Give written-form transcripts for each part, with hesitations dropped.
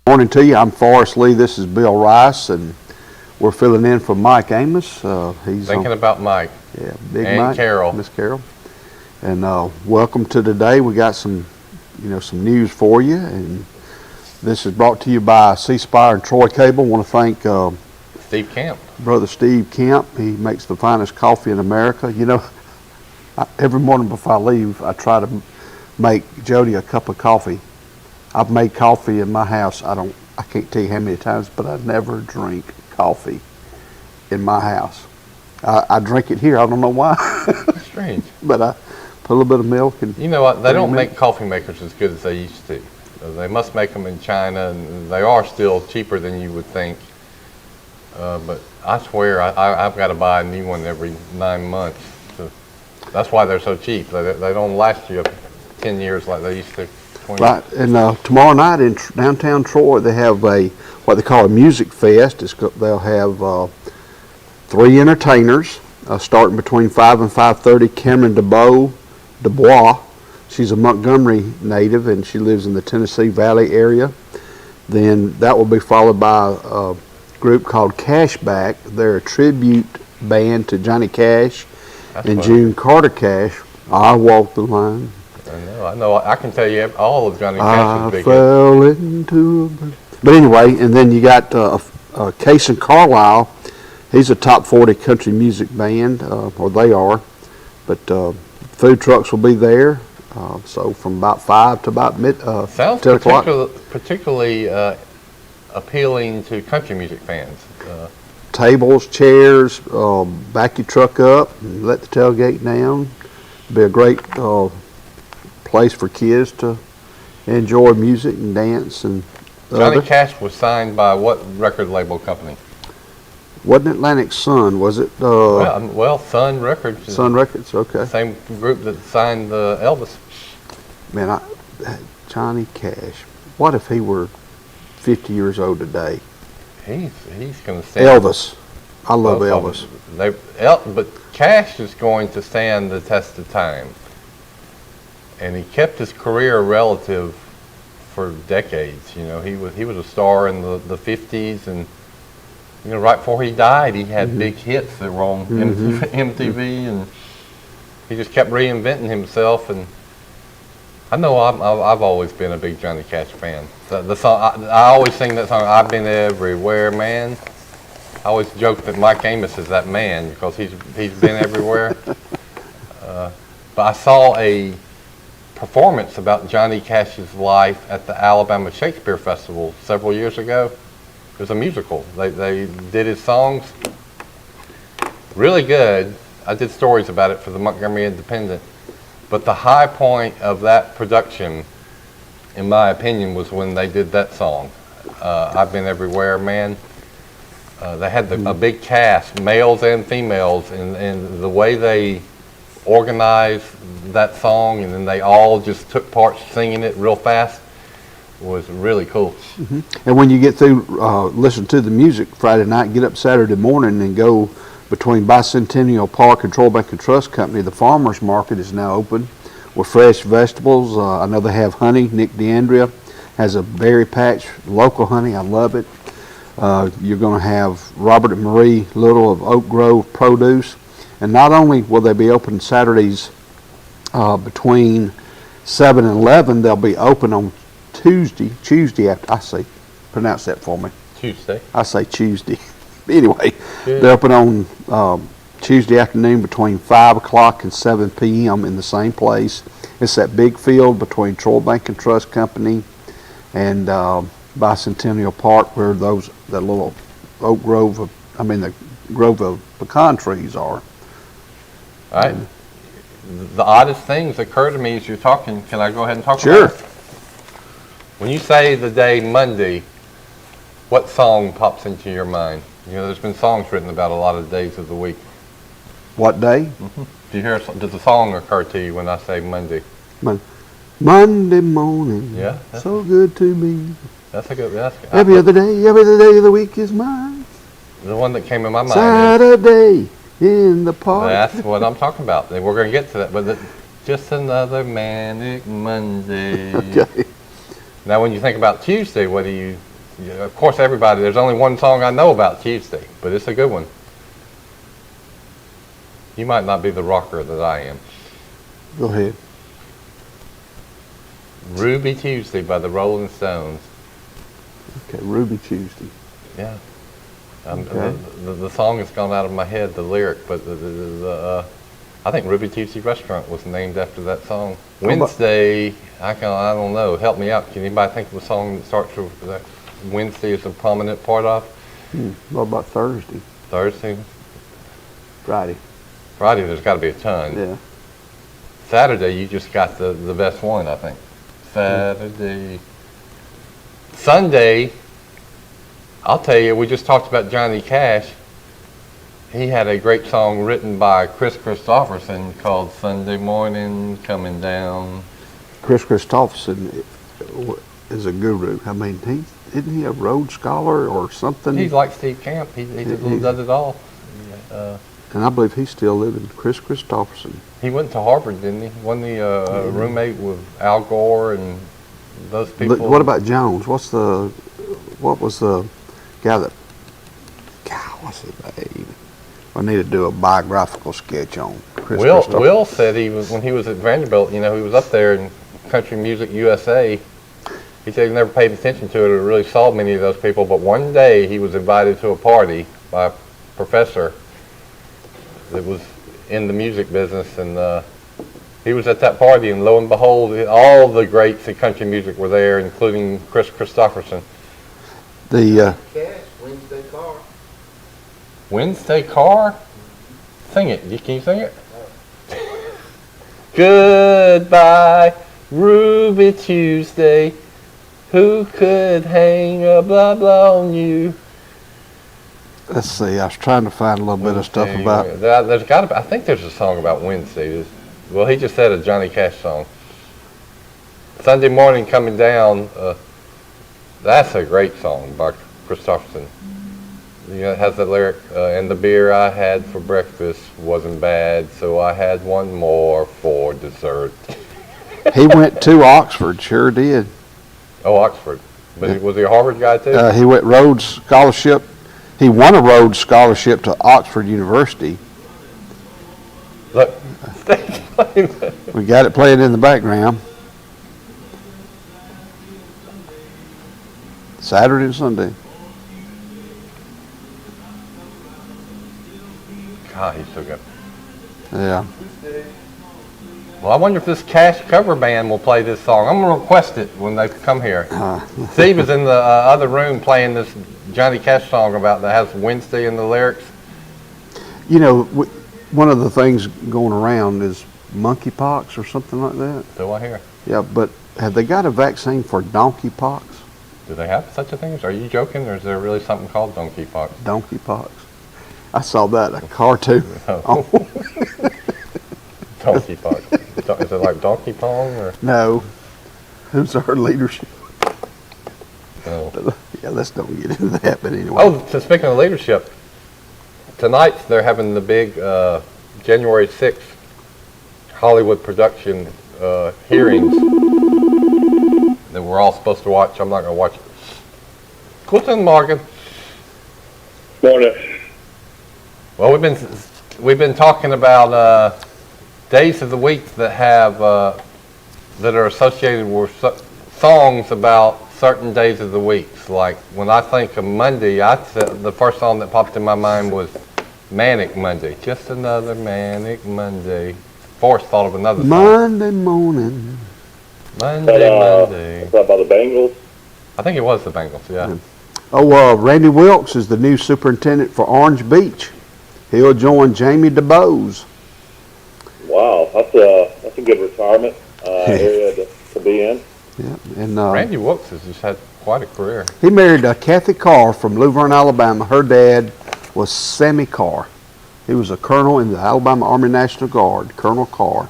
Morning to you. I'm Forrest Lee. This is Bill Rice, and we're filling in for Mike Amos. He's thinking about Mike. Yeah, Big and Mike, Carol. Miss Carol. And welcome to today. We got some news for you, and this is brought to you by C Spire and Troy Cable. Want to thank Steve Camp, brother Steve Camp. He makes the finest coffee in America. Every morning before I leave, I try to make Jody a cup of coffee. I've made coffee in my house. I can't tell you how many times, but I never drink coffee in my house. I drink it here. I don't know why. Strange. But I put a little bit of milk and. You know what? They don't make coffee makers as good as they used to. They must make them in China, and they are still cheaper than you would think. But I swear, I've got to buy a new one every 9 months. That's why they're so cheap. They don't last you 10 years like they used to. Right, and tomorrow night in downtown Troy, they have what they call a music fest. They'll have 3 entertainers starting between 5 and 5:30. Cameron Dubois, she's a Montgomery native, and she lives in the Tennessee Valley area. Then that will be followed by a group called Cashback. They're a tribute band to Johnny Cash and June Carter Cash. I Walk the Line. I know. I can tell you all of Johnny Cash's big hits. I fell into a... But anyway, and then you got Case and Carlisle. He's a top 40 country music band, or they are. But food trucks will be there. So from about 5 to about 10 o'clock. Particularly appealing to country music fans. Tables, chairs, back your truck up and let the tailgate down. Be a great place for kids to enjoy music and dance and Johnny Cash was signed by what record label company? Wasn't Atlantic Sun, was it? Well, Sun Records. Sun Records, okay. Same group that signed Elvis. Man, Johnny Cash. What if he were 50 years old today? He's going to stand. Elvis. I love Elvis. But Cash is going to stand the test of time. And he kept his career relative for decades. He was a star in the 50s, and right before he died, he had big hits that were on MTV, and he just kept reinventing himself. And I know I've always been a big Johnny Cash fan. The song I always sing that song. I've been everywhere, man. I always joke that Mike Amos is that man because he's been everywhere. But I saw a performance about Johnny Cash's life at the Alabama Shakespeare Festival several years ago. It was a musical. They did his songs really good. I did stories about it for the Montgomery Independent. But the high point of that production, in my opinion, was when they did that song, I've Been Everywhere, Man. They had a big cast, males and females, and the way they organized that song, and then they all just took part singing it real fast, was really cool. And when you get through listen to the music Friday night, get up Saturday morning and go between Bicentennial Park and Troy Bank and Trust Company. The farmers market is now open with fresh vegetables. I know they have honey. Nick DeAndrea has a berry patch, local honey. I love it. You're going to have Robert and Marie Little of Oak Grove Produce. And not only will they be open Saturdays between 7 and 11, they'll be open on Tuesday after, pronounce that for me. Tuesday. I say Tuesday. Anyway, they're open on Tuesday afternoon between 5 o'clock and 7 p.m. in the same place. It's that big field between Troy Bank and Trust Company and Bicentennial Park where that little Oak Grove, the grove of pecan trees are. All right. The oddest things occur to me as you're talking. Can I go ahead and talk Sure. about it? When you say the day Monday, what song pops into your mind? There's been songs written about a lot of days of the week. What day? Does a song occur to you when I say Monday? Monday morning. Yeah. So good to me. That's a good. Every other day of the week is mine. The one that came in my mind. Saturday in the park. That's what I'm talking about. We're going to get to that, but just another manic Monday. Okay. Now, when you think about Tuesday, what do you Yeah, of course, everybody. There's only one song I know about Tuesday, but it's a good one. You might not be the rocker that I am. Go ahead. Ruby Tuesday by the Rolling Stones. Okay, Ruby Tuesday. Yeah. Okay. The song has gone out of my head, the lyric, but I think Ruby Tuesday Restaurant was named after that song. Wednesday, I don't know. Help me out. Can anybody think of a song that starts with that Wednesday is a prominent part of? What about Thursday? Thursday? Friday. Friday, there's got to be a ton. Yeah. Saturday, you just got the best one, I think. Saturday. Sunday, I'll tell you, we just talked about Johnny Cash. He had a great song written by Chris Christopherson called Sunday Morning Coming Down. Chris Christopherson is a guru. I mean, isn't he a Rhodes Scholar or something? He's like Steve Camp. He does it all. And I believe he's still living, Chris Christopherson. He went to Harvard, didn't he? Wasn't he a roommate with Al Gore and those people? What about Jones? What was the guy that, God, what's his name? I need to do a biographical sketch on Chris Christopherson. Will said when he was at Vanderbilt, he was up there in Country Music USA. He said he never paid attention to it or really saw many of those people, but one day he was invited to a party by a professor that was in the music business, and he was at that party, and lo and behold, all the greats of country music were there, including Chris Christopherson. The Cash, Wednesday Car. Wednesday Car? Sing it. Can you sing it? Goodbye, Ruby Tuesday. Who could hang a blah blah on you? let's see. I was trying to find a little bit of stuff about. There's got to be. I think there's a song about Wednesday. Well, he just said a Johnny Cash song. Sunday Morning Coming Down. That's a great song by Christopherson. It has the lyric, and the beer I had for breakfast wasn't bad, so I had one more for dessert. He went to Oxford, sure did. Oh, Oxford. But was he a Harvard guy too? He went Rhodes Scholarship. He won a Rhodes Scholarship to Oxford University. Look, We got it playing in the background. Saturday and Sunday. God, he's so good. Yeah. Well, I wonder if this Cash cover band will play this song. I'm going to request it when they come here. Steve is in the other room playing this Johnny Cash song that has Wednesday in the lyrics. You know, one of the things going around is monkeypox or something like that. So I hear. Yeah, but have they got a vaccine for donkeypox? Do they have such a thing? Are you joking, or is there really something called donkeypox? Donkeypox. I saw that in a cartoon. Oh. Donkeypox. Is it like Donkey Kong or? No. Who's our leadership? No. Yeah, let's don't get into that, but anyway. Oh, so speaking of leadership, tonight they're having the big January 6th Hollywood production hearings that we're all supposed to watch. I'm not going to watch it. Guten Morgen. Morning. Well, we've been talking about days of the week that have that are associated with songs about certain days of the week. Like when I think of Monday, the first song that popped in my mind was Manic Monday. Just another Manic Monday. Forrest thought of another song. Monday morning. Monday. Is that by the Bengals? I think it was the Bengals, yeah. Oh, Randy Wilkes is the new superintendent for Orange Beach. He'll join Jamie DeBose. Wow, that's a good retirement area to be in. Yeah, and Randy Wilkes has just had quite a career. he married Kathy Carr from Luverne, Alabama. Her dad was Sammy Carr. He was a colonel in the Alabama Army National Guard, Colonel Carr.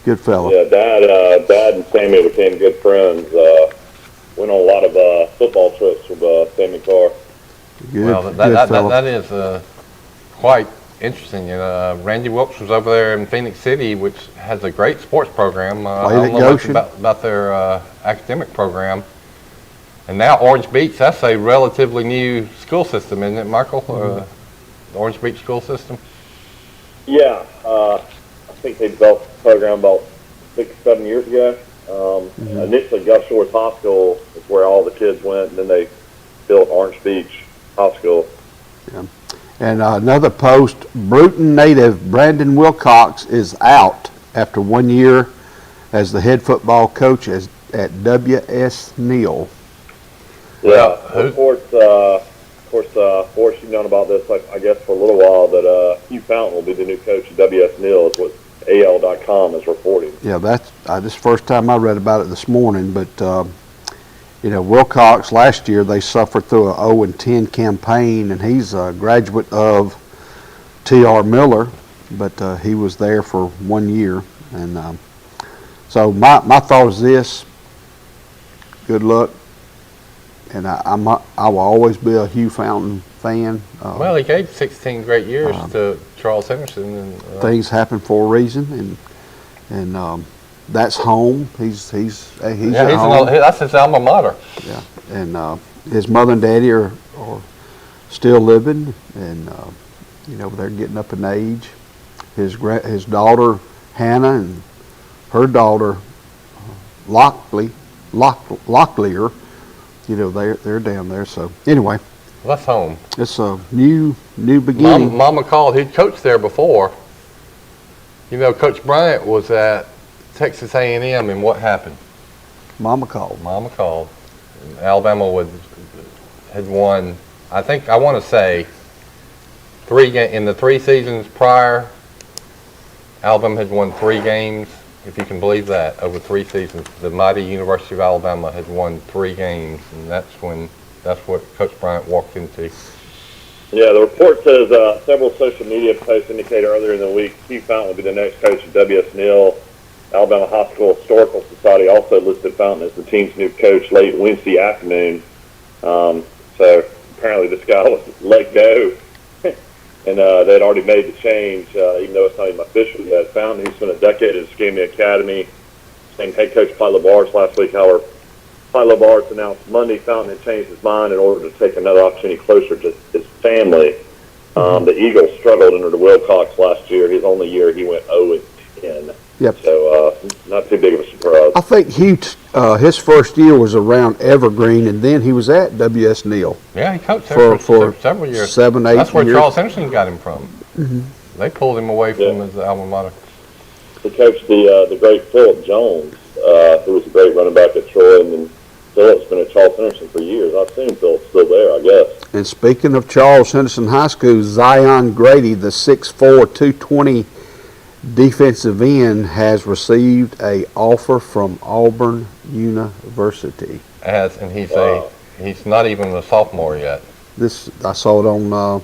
Good fellow. Yeah, Dad and Sammy became good friends. Went on a lot of football trips with Sammy Carr. Good, Well, good that fellow. is quite interesting. Randy Wilkes was over there in Phoenix City, which has a great sports program. I Played don't at know much Goshen. about their academic program, And now Orange Beach, that's a relatively new school system, isn't it, Michael? The Orange Beach school system? Yeah, I think they developed the program about 6, 7 years ago. Initially, Gulf Shores High School is where all the kids went, and then they built Orange Beach High School. Yeah. And another post, Bruton native Brandon Wilcox is out after 1 year as the head football coach at W.S. Neal. Yeah, of course, Forrest, you've known about this, I guess, for a little while, that Hugh Fountain will be the new coach at W.S. Neal, is what AL.com is reporting. Yeah, that's this is the first time I read about it this morning, but Wilcox last year, they suffered through a 0-10 campaign, and he's a graduate of T.R. Miller, but he was there for 1 year. And so my thought is this: good luck, and I will always be a Hugh Fountain fan. Well, he gave 16 great years to Charles Henderson. And, things happen for a reason, and that's home. He's at home. That's his alma mater. Yeah, and his mother and daddy are still living, and they're getting up in age. His daughter Hannah and her daughter Locklear, they're down there. So anyway, that's home. It's a new beginning. Mama called. He'd coached there before. Coach Bryant was at Texas A&M, and what happened? Mama called. And Alabama had won, I want to say, in the 3 seasons prior, Alabama had won 3 games, if you can believe that, over 3 seasons. The mighty University of Alabama had won 3 games, and that's what Coach Bryant walked into. Yeah, the report says several social media posts indicate earlier in the week Hugh Fountain will be the next coach at W.S. Neal. Alabama High School Historical Society also listed Fountain as the team's new coach late Wednesday afternoon. So apparently this guy was let go, and they'd already made the change, even though it's not even official yet. Fountain, who spent a decade at the Scammy Academy, named head coach Clyde LaBarge last week. However, Clyde LaBarge announced Monday Fountain had changed his mind in order to take another opportunity closer to his family. The Eagles struggled under the Wilcox last year. His only year, he went 0-10. Yep. So not too big of a surprise. I think Hugh, his first year was around Evergreen, and then he was at W.S. Neal. Yeah, he coached there for several years. 7, 8 years. That's where Charles Henderson got him from. Mm-hmm. They pulled him away from his alma mater. He coached the great Philip Jones, who was a great running back at Troy, and then Philip's been at Charles Henderson for years. I assume Philip's still there, I guess. And speaking of Charles Henderson High School, Zion Grady, the 6'4", 220 defensive end, has received a offer from Auburn University. And he's not even a sophomore yet. I saw it on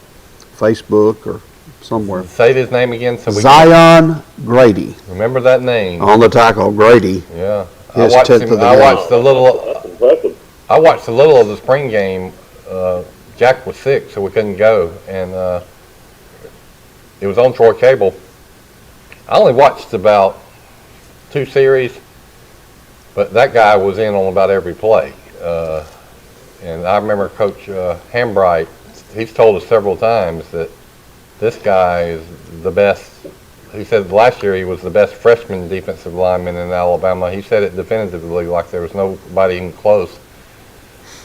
Facebook or somewhere. Say his name again. Zion Grady. Remember that name. On the tackle, Grady. Yeah. I watched a little of the spring game. Jack was sick, so we couldn't go, and it was on Troy Cable. I only watched about 2 series, but that guy was in on about every play. And I remember Coach Hambright, he's told us several times that this guy is the best. He said last year he was the best freshman defensive lineman in Alabama. He said it definitively, like there was nobody even close.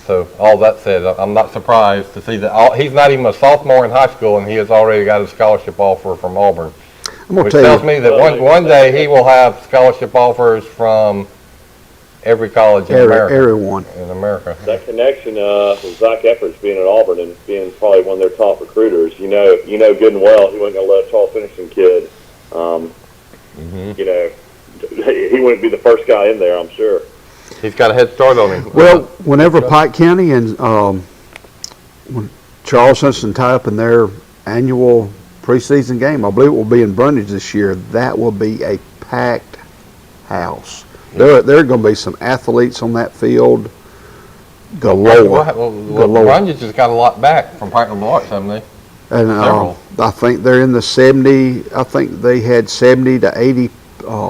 So all that said, I'm not surprised to see that he's not even a sophomore in high school, and he has already got a scholarship offer from Auburn. Which tells me that one day he will have scholarship offers from every college in America. Everyone in America. That connection with Zach Efforts being at Auburn and being probably one of their top recruiters, you know good and well he wasn't going to let a Charles Henderson kid. He wouldn't be the first guy in there, I'm sure. He's got a head start on him. Well, whenever Pike County and when Charles Henderson tie up in their annual preseason game, I believe it will be in Brundage this year, that will be a packed house. There are going to be some athletes on that field galore. Brundage has got a lot back from Franklin March, haven't they? And I think they're in the 70. I think they had 70 to 80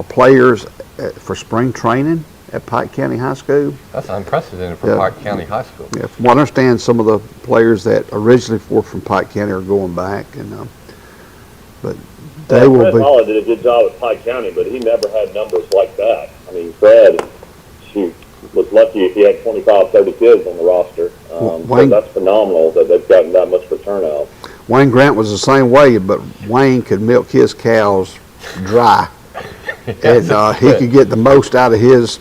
players for spring training at Pike County High School. That's unprecedented for Yeah. Pike County High School. Yeah, from what I understand, some of the players that originally were from Pike County are going back, and but they will Fred be. Holland did a good job at Pike County, but he never had numbers like that. I mean, Fred, shoot, was lucky if he had 25, 30 kids on the roster. So Wayne- that's phenomenal that they've gotten that much return out. Wayne Grant was the same way, but Wayne could milk his cows dry, and he could get the most out of his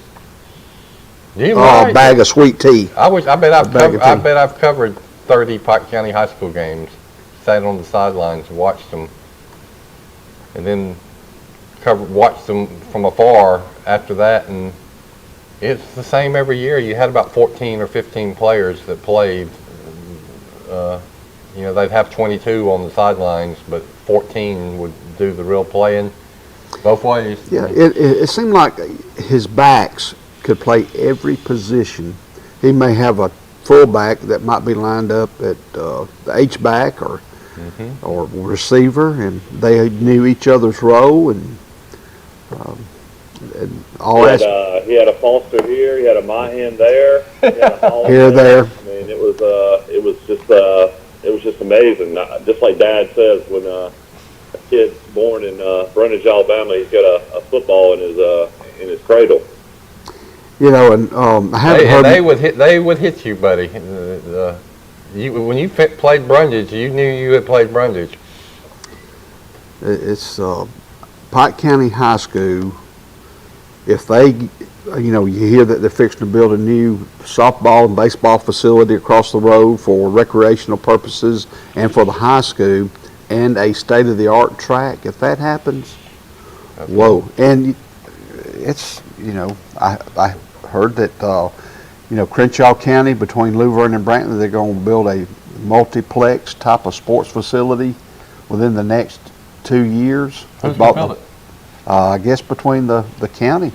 You right. bag of sweet tea. I bet bag of tea. I've covered 30 Pike County High School games, sat on the sidelines and watched them, and then watched them from afar after that, and it's the same every year. You had about 14 or 15 players that played. They'd have 22 on the sidelines, but 14 would do the real playing both ways. Yeah, it seemed like his backs could play every position. He may have a fullback that might be lined up at the H-back or receiver, and they knew each other's role and all that. He had a Foster here, he had a Mahan there, he had a Holland Here, there. I mean, it was just amazing. Just like Dad says, when a kid's born in Brundage, Alabama, he's got a football in his cradle. You know, and I haven't heard. They would hit you, buddy. When you played Brundage, you knew you had played Brundage. It's Pike County High School. If they, you hear that they're fixing to build a new softball and baseball facility across the road for recreational purposes and for the high school, and a state-of-the-art track. If that happens, whoa! And it's I heard that Crenshaw County between Luverne and Brantley, they're going to build a multiplex type of sports facility within the next 2 years. Who's going to build it? I guess between the county.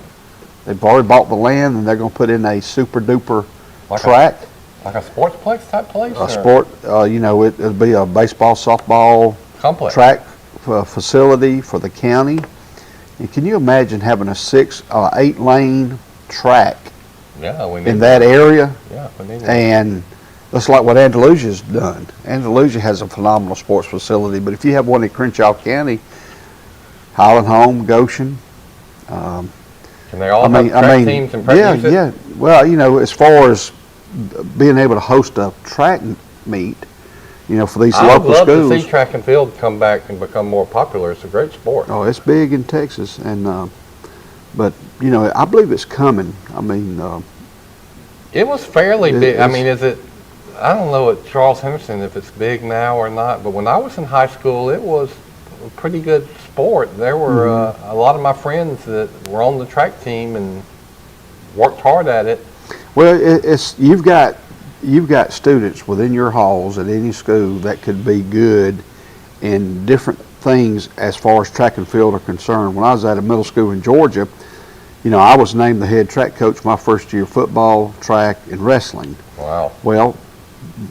They've already bought the land, and they're going to put in a super duper track. Like a sportsplex type place? A sport, it'll be a baseball, softball complex track facility for the county. And can you imagine having a 8-lane track in that area? Yeah, we need that. And that's like what Andalusia's done. Andalusia has a phenomenal sports facility, but if you have one in Crenshaw County, Highland Home, Goshen. Can they all have track teams and practice it? Yeah. Well, as far as being able to host a track meet, for these local schools. I would love to see track and field come back and become more popular. It's a great sport. Oh, it's big in Texas, and but I believe it's coming. I mean, it was fairly big. I mean, I don't know at Charles Henderson if it's big now or not, but when I was in high school, it was a pretty good sport. There were a lot of my friends that were on the track team and worked hard at it. Well, you've got students within your halls at any school that could be good in different things as far as track and field are concerned. When I was at a middle school in Georgia, I was named the head track coach my first year, football, track, and wrestling. Wow. Well,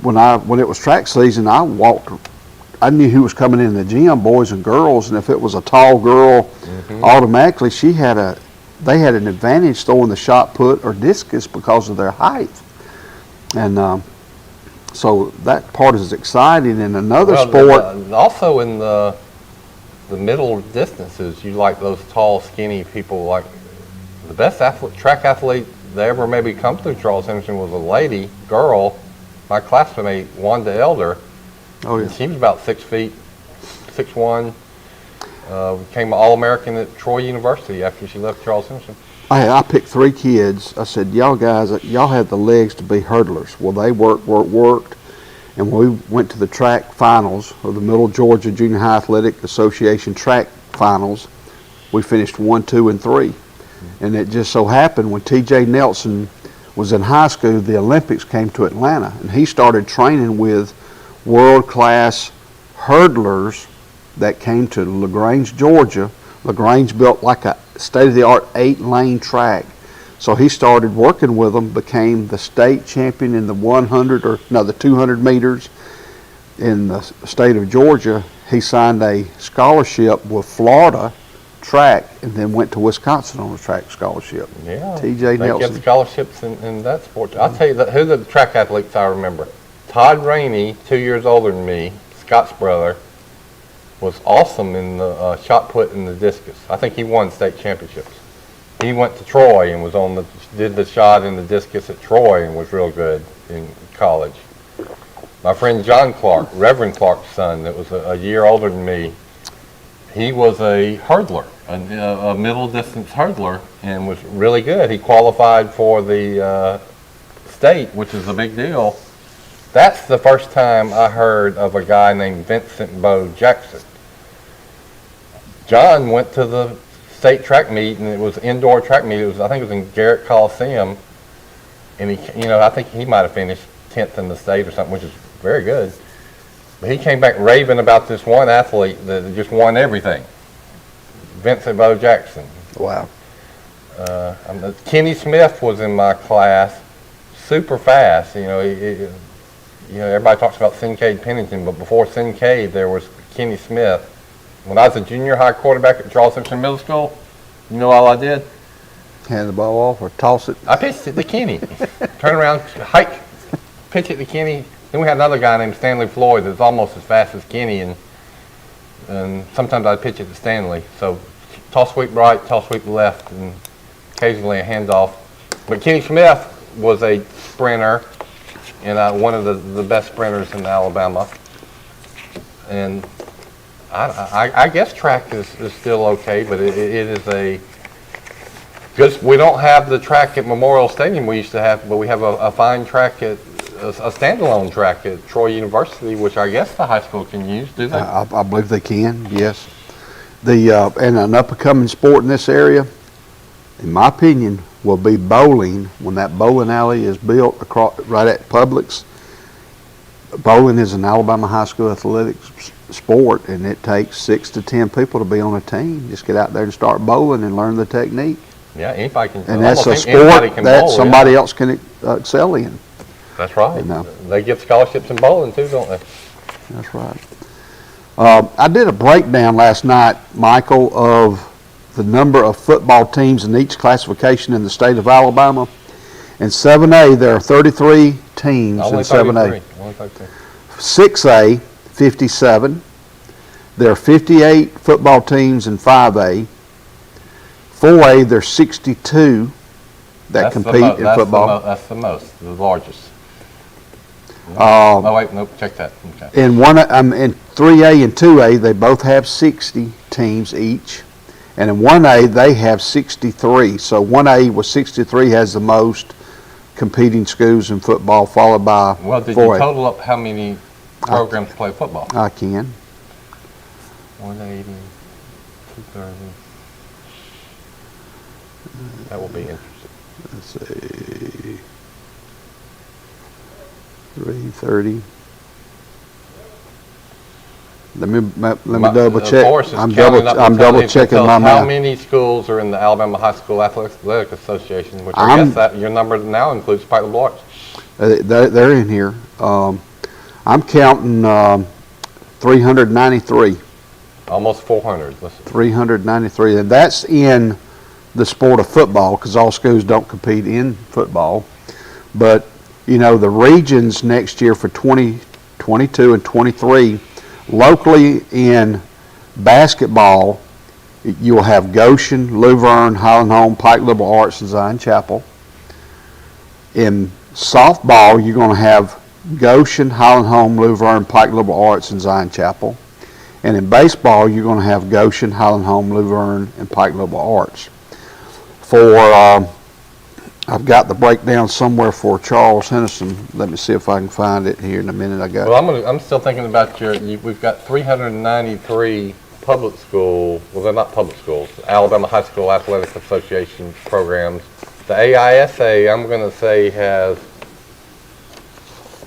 when it was track season, I knew who was coming in the gym, boys and girls, and if it was a tall girl, automatically they had an advantage throwing the shot put or discus because of their height. And so that part is exciting. In another sport, also in the middle distances, you like those tall, skinny people. Like the best track athlete that ever maybe come through Charles Henderson was a girl, my classmate Wanda Elder. oh yeah, She was about 6 feet, 6'1". Became All-American at Troy University after she left Charles Henderson. I picked 3 kids. I said, y'all guys, y'all have the legs to be hurdlers. Well, they worked. And when we went to the track finals of the Middle Georgia Junior High Athletic Association track finals, we finished 1, 2, and 3. And it just so happened when T.J. Nelson was in high school, the Olympics came to Atlanta, and he started training with world-class hurdlers that came to LaGrange, Georgia. LaGrange built like a state-of-the-art 8-lane track. So he started working with them, became the state champion in the 200 meters in the state of Georgia. He signed a scholarship with Florida track and then went to Wisconsin on a track scholarship. Yeah. T.J. They Nelson. give scholarships in that sport. I'll tell you who the track athletes I remember. Todd Rainey, 2 years older than me, Scott's brother, was awesome in the shot put and the discus. I think he won state championships. He went to Troy and did the shot and the discus at Troy and was real good in college. My friend John Clark, Reverend Clark's son, that was a year older than me, he was a hurdler, a middle distance hurdler, and was really good. He qualified for the state, which is a big deal. That's the first time I heard of a guy named Vincent Bo Jackson. John went to the state track meet, and it was indoor track meet. I think it was in Garrett Coliseum, and I think he might have finished 10th in the state or something, which is very good. But he came back raving about this one athlete that just won everything, Vincent Bo Jackson. Wow. Kenny Smith was in my class, super fast. Everybody talks about Sincade Pennington, but before Sincade, there was Kenny Smith. When I was a junior high quarterback at Charles Simpson Middle School, you know all I did? Hand the ball off or toss it. I pitched it to Kenny. Turn around, hike, pitch it to Kenny. Then we had another guy named Stanley Floyd that was almost as fast as Kenny, and sometimes I'd pitch it to Stanley. So toss sweep right, toss sweep left, and occasionally a handoff. But Kenny Smith was a sprinter, and one of the best sprinters in Alabama. And I guess track is still okay, but it is because we don't have the track at Memorial Stadium we used to have, but we have a fine track a standalone track at Troy University, which I guess the high school can use, do they? I believe they can, yes. And an up-and-coming sport in this area, in my opinion, will be bowling when that bowling alley is built right at Publix. Bowling is an Alabama high school athletics sport, and it takes 6 to 10 people to be on a team. Just get out there and start bowling and learn the technique. Yeah, anybody can. And that's a sport that somebody else can excel in. That's right. They give scholarships in bowling too, don't they? That's right. I did a breakdown last night, Michael, of the number of football teams in each classification in the state of Alabama. In 7A, there are 33 teams in 7A. 6A, 57. There are 58 football teams in 5A. 4A, there's 62 that compete in football. That's the most, the largest. Check that. Okay. In 3A and 2A, they both have 60 teams each. And in 1A, they have 63. So 1A with 63 has the most competing schools in football, followed by 4A. Well, did you total up how many programs play football? I can. 180, 230. That will be interesting. Let's see. 330. Let me double check. I'm double checking my math. How many schools are in the Alabama High School Athletic Association? Which I guess that your number now includes Pike LeBlanc. They're in here. I'm counting 393. Almost 400. 393, and that's in the sport of football, because all schools don't compete in football. But the regions next year for 2022 and 23, locally in basketball, you'll have Goshen, Luverne, Highland Home, Pike Liberal Arts, and Zion Chapel. In softball, you're going to have Goshen, Highland Home, Luverne, Pike Liberal Arts, and Zion Chapel. And in baseball, you're going to have Goshen, Highland Home, Luverne, and Pike Liberal Arts. I've got the breakdown somewhere for Charles Henderson. Let me see if I can find it here in a minute. Well, I'm still thinking about we've got 393 public school, well, they're not public schools, Alabama High School Athletic Association programs. The AISA, I'm going to say, has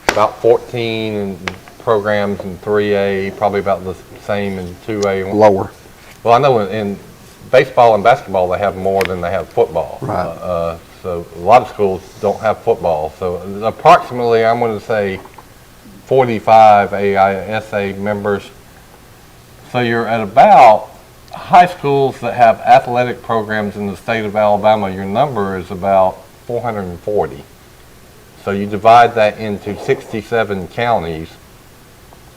about 14 programs in 3A, probably about the same in 2A. Lower. Well, I know in baseball and basketball they have more than they have football. Right. So a lot of schools don't have football. So approximately, I'm going to say 45 AISA members. So you're at about high schools that have athletic programs in the state of Alabama, your number is about 440. So you divide that into 67 counties,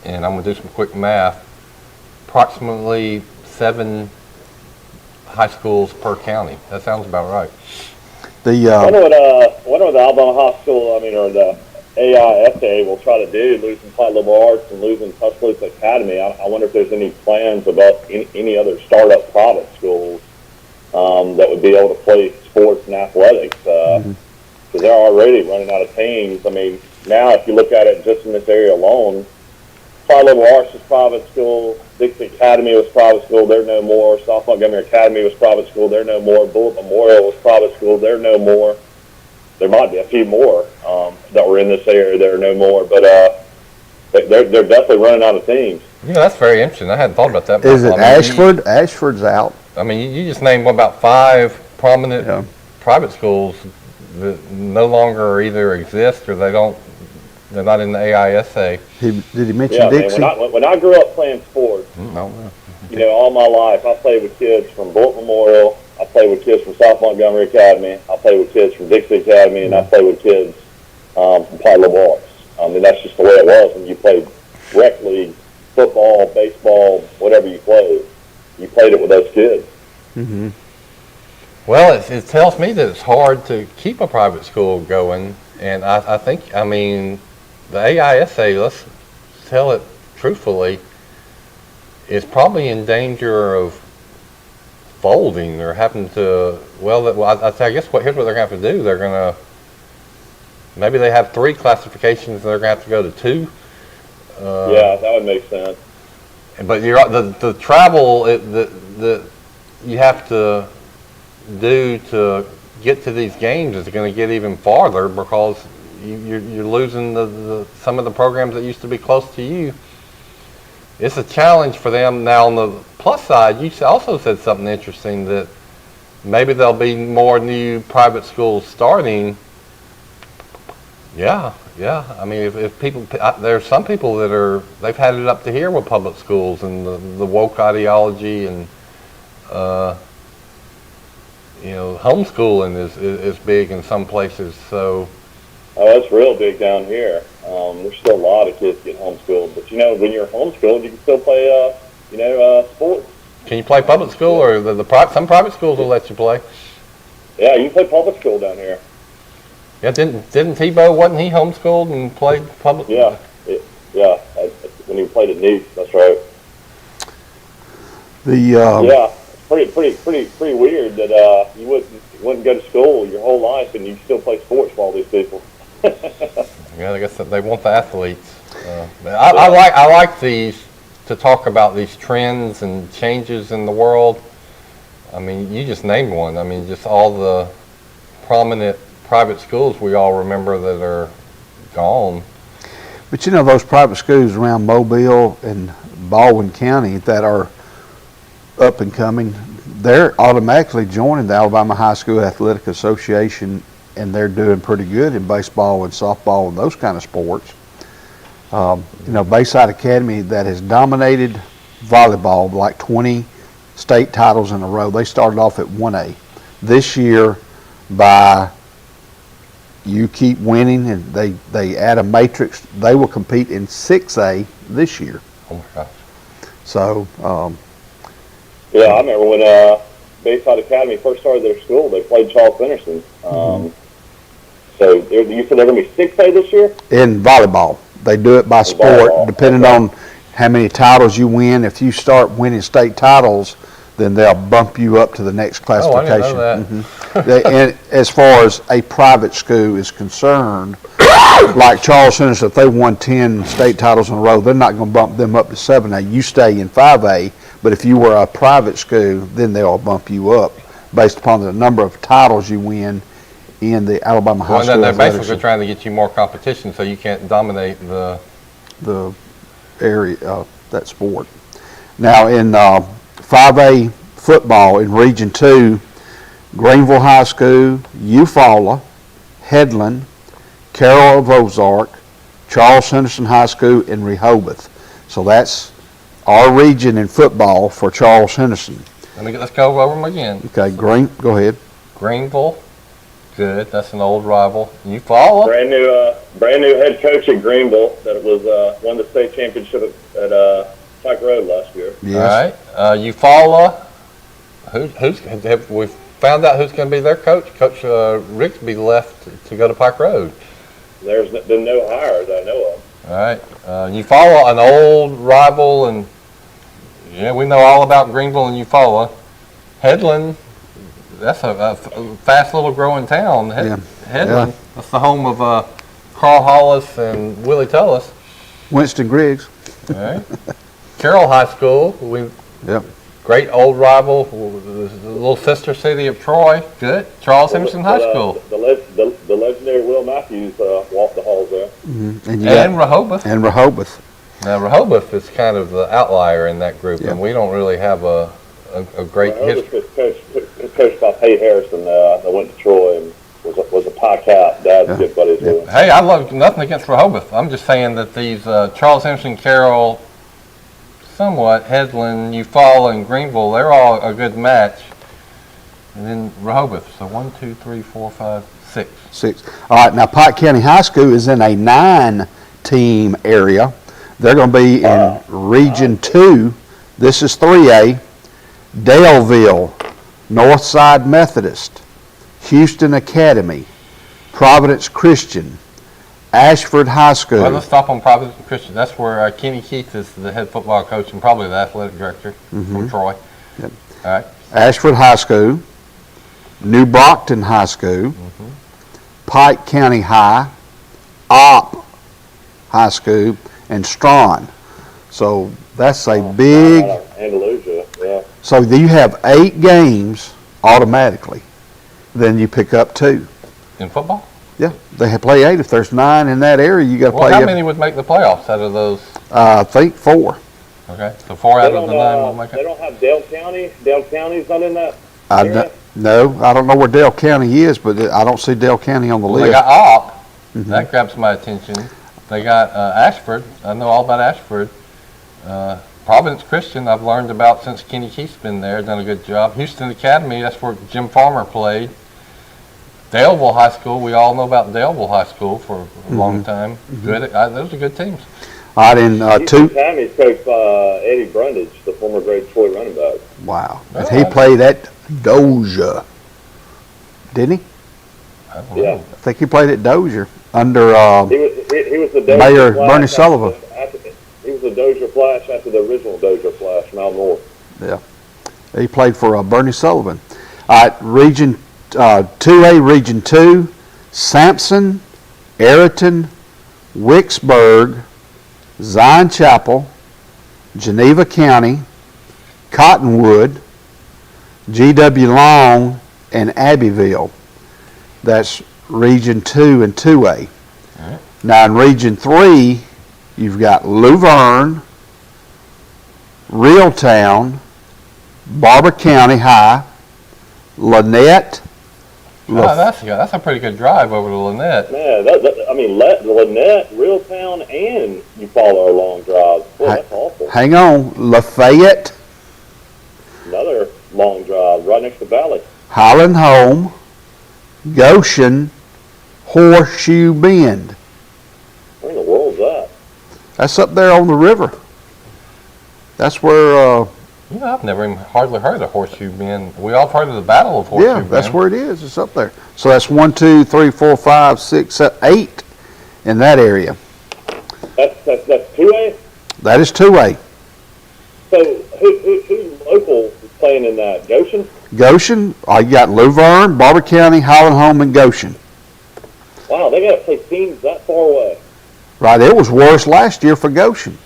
and I'm going to do some quick math, approximately 7 high schools per county. That sounds about right. wonder what the Alabama High School, or the AISA will try to do, losing Platte Liberal Arts and losing Tuscaloosa Academy. I wonder if there's any plans about any other startup private schools that would be able to play sports and athletics. Because they're already running out of teams. Now if you look at it just in this area alone, Platte Liberal Arts was private school, Dixie Academy was private school, they're no more. South Montgomery Academy was private school, they're no more. Bullitt Memorial was private school, they're no more. There might be a few more that were in this area that are no more, but they're definitely running out of teams. Yeah, that's very interesting. I hadn't thought about that. Is it Ashford? Ashford's out. You just named about 5 prominent private schools that no longer either exist or they're not in the AISA. Did he mention Dixie? When I grew up playing sports, all my life, I played with kids from Bullitt Memorial, I played with kids from South Montgomery Academy, I played with kids from Dixie Academy, and I played with kids from Platte Liberal Arts. That's just the way it was when you played rec league, football, baseball, whatever you played. You played it with those kids. Mm-hmm. Well, it tells me that it's hard to keep a private school going, and I think, the AISA, let's tell it truthfully, is probably in danger of folding or having to, here's what they're going to have to do. They're going to, maybe they have 3 classifications and they're going to have to go to 2. That would make sense. But the travel that you have to do to get to these games is going to get even farther because you're losing some of the programs that used to be close to you. It's a challenge for them. Now, on the plus side, you also said something interesting that maybe there'll be more new private schools starting. Yeah. If people, there's some people that they've had it up to here with public schools and the woke ideology and homeschooling is big in some places. So. Oh, that's real big down here. There's still a lot of kids getting homeschooled, but when you're homeschooled, you can still play, sports. Can you play public school, or some private schools will let you play? Yeah, you can play public school down here. Yeah, didn't Tebow, wasn't he homeschooled and played public? Yeah, when he played at Nice, that's right. It's pretty weird that you wouldn't go to school your whole life and you still play sports for all these people. Yeah, I guess they want the athletes. I like these to talk about these trends and changes in the world. You just named one. Just all the prominent private schools we all remember that are gone. But those private schools around Mobile and Baldwin County that are up and coming, they're automatically joining the Alabama High School Athletic Association, and they're doing pretty good in baseball and softball and those kind of sports. Bayside Academy, that has dominated volleyball, like 20 state titles in a row. They started off at 1A. This year, you keep winning, and they add a matrix. They will compete in 6A this year. Oh my gosh! So. I remember when Bayside Academy first started their school, they played Charles Henderson. So you said they're going to be 6A this year? In volleyball. They do it by sport, depending on how many titles you win. If you start winning state titles, then they'll bump you up to the next classification. I didn't know that. And as far as a private school is concerned, like Charles Henderson, if they won 10 state titles in a row, they're not going to bump them up to 7A. You stay in 5A, but if you were a private school, then they'll bump you up based upon the number of titles you win in the Alabama High School. They're basically trying to get you more competition so you can't dominate the area, that sport. Now in 5A football in Region 2, Greenville High School, Eufaula, Headland, Carroll of Ozark, Charles Henderson High School, and Rehoboth. So that's our region in football for Charles Henderson. Let's go over them again. Okay, go ahead. Greenville, good. That's an old rival. Eufaula. Brand new head coach at Greenville that was won the state championship at Pike Road last year. Yes. All right. Eufaula. Have we found out who's going to be their coach? Coach Rigsby left to go to Pike Road. There's been no hires I know of. All right. Eufaula, an old rival, and yeah, we know all about Greenville and Eufaula. Headland, that's a fast little growing town. Headland, that's the home of Carl Hollis and Willie Tullis. Winston Griggs. All right. Carroll High School, great old rival, the little sister city of Troy. Good. Charles Henderson High School. The legendary Will Matthews walked the halls there. Mm-hmm. And Rehoboth. And Rehoboth. Now, Rehoboth is kind of the outlier in that group, and we don't really have a great history. Coached by Pete Harrison that went to Troy and was a pie cat. Dad's good buddies with him. Hey, I love nothing against Rehoboth. I'm just saying that these Charles Henderson, Carroll, somewhat, Headland, Eufaula, and Greenville, they're all a good match. And then Rehoboth. So 1, 2, 3, 4, 5, 6. 6. All right, now Pike County High School is in a 9-team area. They're going to be in Region 2. This is 3A. Daleville, Northside Methodist, Houston Academy, Providence Christian, Ashford High School. Well, let's stop on Providence Christian. That's where Kenny Keith is the head football coach and probably the athletic director from Troy. Yep. All right. Ashford High School, New Brockton High School, Pike County High, Opp High School, and Strawn. So that's a big. Andalusia, yeah. So you have 8 games automatically. Then you pick up 2. In football? Yeah, they play 8. If there's 9 in that area, you got to play. How many would make the playoffs out of those? I think 4. Okay, so 4 out of the 9 will make it. They don't have Dale County. Dale County's not in that area? No, I don't know where Dale County is, but I don't see Dale County on the list. They got Opp. That grabs my attention. They got Ashford. I know all about Ashford. Providence Christian, I've learned about since Kenny Keith's been there, done a good job. Houston Academy, that's where Jim Farmer played. Daleville High School, we all know about Daleville High School for a long time. Good, those are good teams. All right, in Houston Academy's coached by Eddie Brundage, the former great Troy running back. Wow, and he played at Dozier, didn't he? I don't know. I think he played at Dozier under He was the Dozier Mayor Flash Bernie Sullivan. He was the Dozier Flash after the original Dozier Flash from out north. Yeah, he played for Bernie Sullivan. All right, Region 2A, Region 2, Sampson, Ayrton, Wicksburg, Zion Chapel, Geneva County, Cottonwood, G.W. Long, and Abbeville. That's Region 2 and 2A. Right. Now in Region 3, you've got Luverne, Reeltown, Barber County High, Lynette. That's a pretty good drive over to Lynette. Man, Lynette, Reeltown, and Eufaula are long drives. Boy, that's awful. Hang on, Lafayette, Another long drive right next to Valley. Highland Home, Goshen, Horseshoe Bend. Where in the world's that? That's up there on the river. That's where, I've never even hardly heard of Horseshoe Bend. We all heard of the Battle of Horseshoe Bend. that's where it is. It's up there. So that's 1, 2, 3, 4, 5, 6, 7, 8 in that area. That's 2A? That is 2A. So who's local playing in that? Goshen? Goshen, you got Luverne, Barber County, Highland Home, and Goshen. Wow, they got to play teams that far away. Right, it was worse last year for Goshen.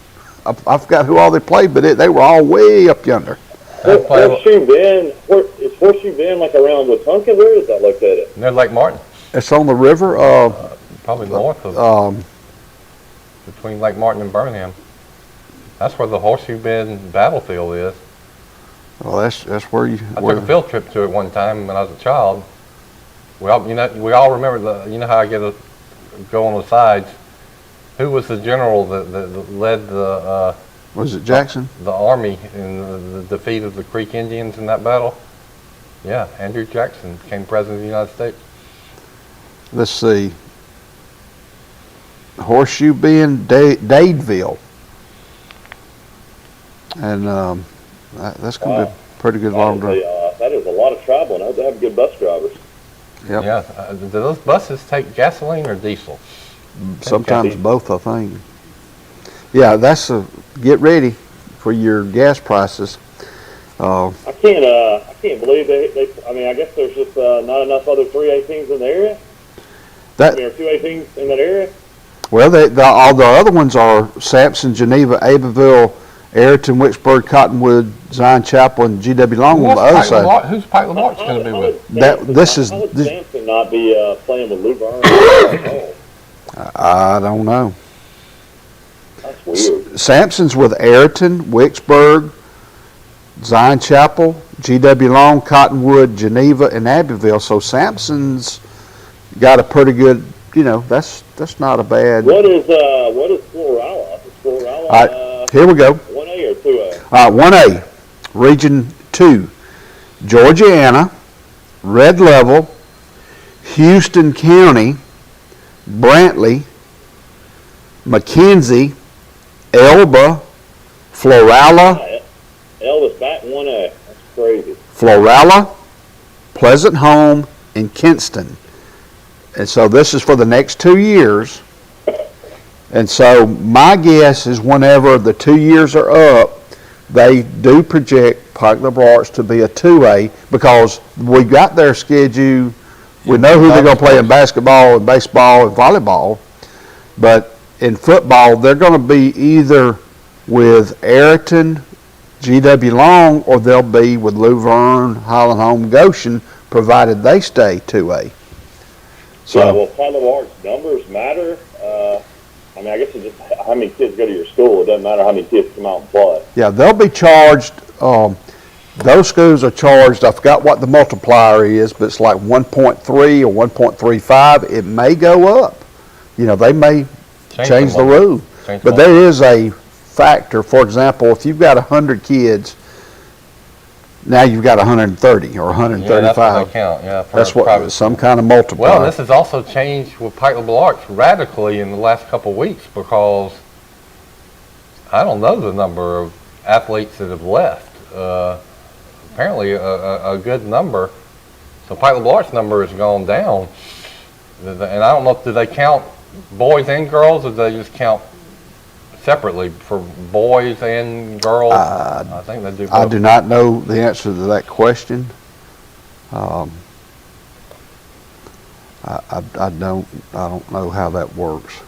I forgot who all they played, but they were all way up yonder. Horseshoe Bend, is Horseshoe Bend like around Wetumpka? Where is that located? Near Lake Martin. It's on the river. Probably north of, between Lake Martin and Birmingham. That's where the Horseshoe Bend battlefield is. Well, that's where you. I took a field trip to it one time when I was a child. We all remember how I go on the sides. Who was the general that led the Was it Jackson? The Army in the defeat of the Creek Indians in that battle. Yeah, Andrew Jackson became president of the United States. Let's see. Horseshoe Bend, Dadeville. And that's going to be a pretty good long drive. That is a lot of traveling. I hope they have good bus drivers. Yep. Yeah. Do those buses take gasoline or diesel? Sometimes both, I think. Yeah, get ready for your gas prices. I can't believe they. I mean, I guess there's just not enough other 3A teams in the area. There are 2A teams in that area. Well, all the other ones are Sampson, Geneva, Abbeville, Ayrton, Wicksburg, Cottonwood, Zion Chapel, and G.W. Long on the other side. Who's Pike Lamarche going to be with? How would Sampson not be playing with Lou Verne? I don't know. That's weird. Sampson's with Ayrton, Wicksburg, Zion Chapel, G.W. Long, Cottonwood, Geneva, and Abbeville. So Sampson's got a pretty good, that's not a bad. What is Florala? Is Florala here we go. 1A or 2A? 1A, Region 2, Georgiana, Red Level, Houston County, Brantley, McKenzie, Elba, Florala. Elba's back 1A. That's crazy. Florala, Pleasant Home, and Kinston. And so this is for the next 2 years. And so my guess is whenever the 2 years are up, they do project Pike Liberal Arts to be a 2A because we got their schedule. We know who they're going to play in basketball and baseball and volleyball. But in football, they're going to be either with Ayrton, G.W. Long, or they'll be with Lou Verne, Highland Home, Goshen, provided they stay 2A. So, yeah, well, Pike Liberal Arts numbers matter. I mean, I guess it's just how many kids go to your school. It doesn't matter how many kids come out and play. Yeah, they'll be charged. Those schools are charged. I forgot what the multiplier is, but it's like 1.3 or 1.35. It may go up. They may change the rule. But there is a factor. For example, if you've got 100 kids, now you've got 130 or 135. Yeah, that's what they count. Yeah, that's what some kind of multiplier. Well, this has also changed with Pike Liberal Arts radically in the last couple of weeks because I don't know the number of athletes that have left. Apparently, a good number. So Pike Liberal Arts number has gone down, and I don't know if do they count boys and girls, or do they just count separately for boys and girls? I think they do both. I do not know the answer to that question. I don't know how that works.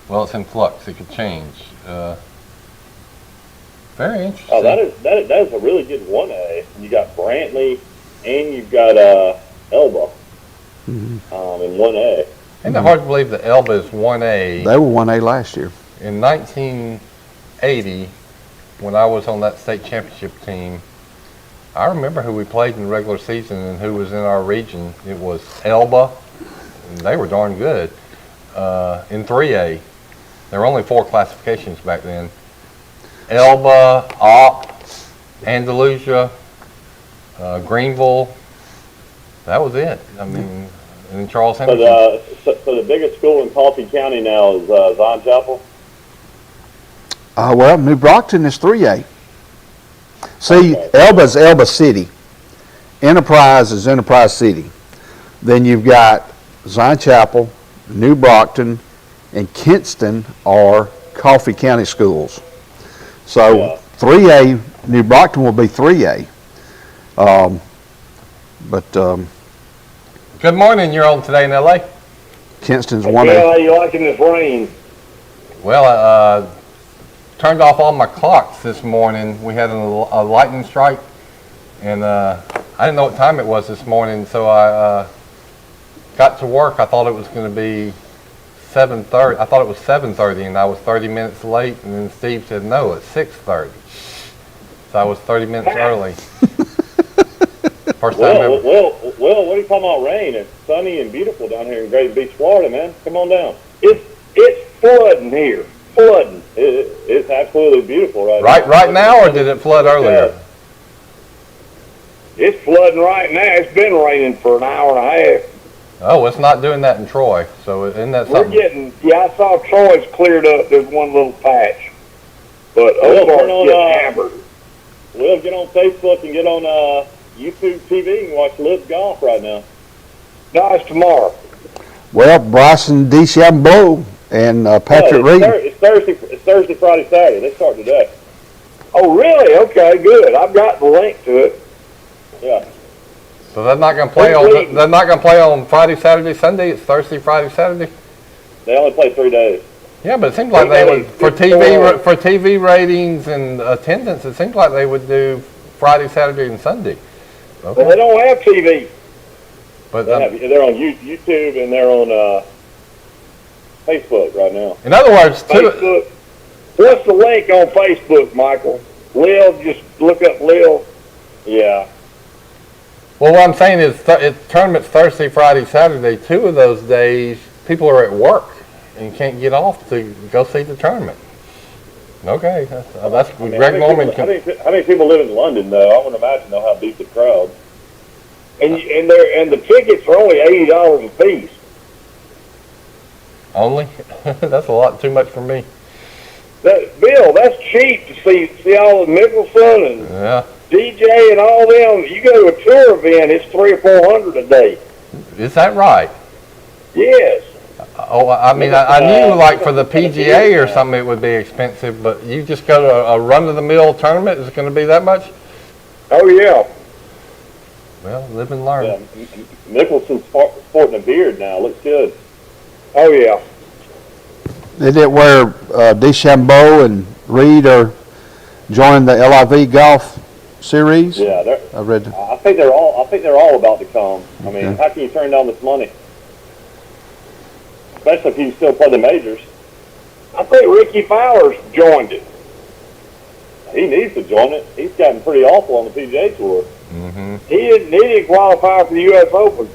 Well, it's in flux. It could change. Very interesting. Oh, that is a really good 1A. You got Brantley and you've got Elba in 1A. Isn't it hard to believe that Elba is 1A? They were 1A last year. In 1980, when I was on that state championship team, I remember who we played in the regular season and who was in our region. It was Elba, and they were darn good. In 3A, there were only 4 classifications back then. Elba, Opp, Andalusia, Greenville. That was it. I mean, and then Charles Henderson. So the biggest school in Coffee County now is Zion Chapel? Well, New Brockton is 3A. See, Elba's Elba City. Enterprise is Enterprise City. Then you've got Zion Chapel, New Brockton, and Kinston are Coffee County schools. So 3A, New Brockton will be 3A. Good morning. You're on Today in L.A. Kinston's Hey, 1A. how you liking this rain? Well, I turned off all my clocks this morning. We had a lightning strike, and I didn't know what time it was this morning, so I got to work. I thought it was going to be 7:30. I thought it was 7:30, and I was 30 minutes late. And then Steve said, "No, it's 6:30." So I was 30 minutes early. First time ever. Well, what are you talking about rain? It's sunny and beautiful down here in Great Beach, Florida, man. Come on down. It's flooding here. Flooding. It's absolutely beautiful right now. Right now, or did it flood earlier? It's flooding right now. It's been raining for an hour and a half. Oh, it's not doing that in Troy. So isn't that We're something? getting, I saw Troy's cleared up. There's one little patch. But We'll Ozark's turn on, getting hammered. We'll get on Facebook and get on YouTube TV and watch Live Golf right now. No, it's tomorrow. Well, Bryson DeChambeau and Patrick Reed. It's Thursday, Friday, Saturday. They start today. Oh, really? Okay, good. I've got the link to it. Yeah. So they're not going to play on. They're not going to play on Friday, Saturday, Sunday. It's Thursday, Friday, Saturday. They only play 3 days. Yeah, but it seems like they would for TV ratings and attendance. It seems like they would do Friday, Saturday, and Sunday. Okay. Well, they don't have TV. But They're on YouTube and they're on Facebook right now. in other words, Facebook. What's the link on Facebook, Michael? Lil, just look up Lil. Yeah. well, what I'm saying is, tournament's Thursday, Friday, Saturday. 2 of those days, people are at work and can't get off to go see the tournament. Okay, that's Greg Norman. How many people live in London though? I wouldn't imagine they'll have decent crowds. And the tickets are only $80 a piece. Only? That's a lot too much for me. Bill, that's cheap to see all the Mickelson and Yeah. DJ and all them. You go to a tour event, it's $300 or $400 a day. Is that right? Yes. Oh, I mean, I knew like for the PGA or something it would be expensive, but you just go to a run-of-the-mill tournament, is it going to be that much? Oh yeah. Well, live and learn. Yeah. Mickelson's sporting a beard now. Looks good. Oh yeah. Is it where DeChambeau and Reed are joining the LIV golf series? Yeah. I read that. I think they're all about to come. I mean, how can you turn down this money? Especially if you still play the majors. I think Ricky Fowler's joined it. He needs to join it. He's gotten pretty awful on the PGA Tour. Mm-hmm. He didn't qualify for the U.S. Open.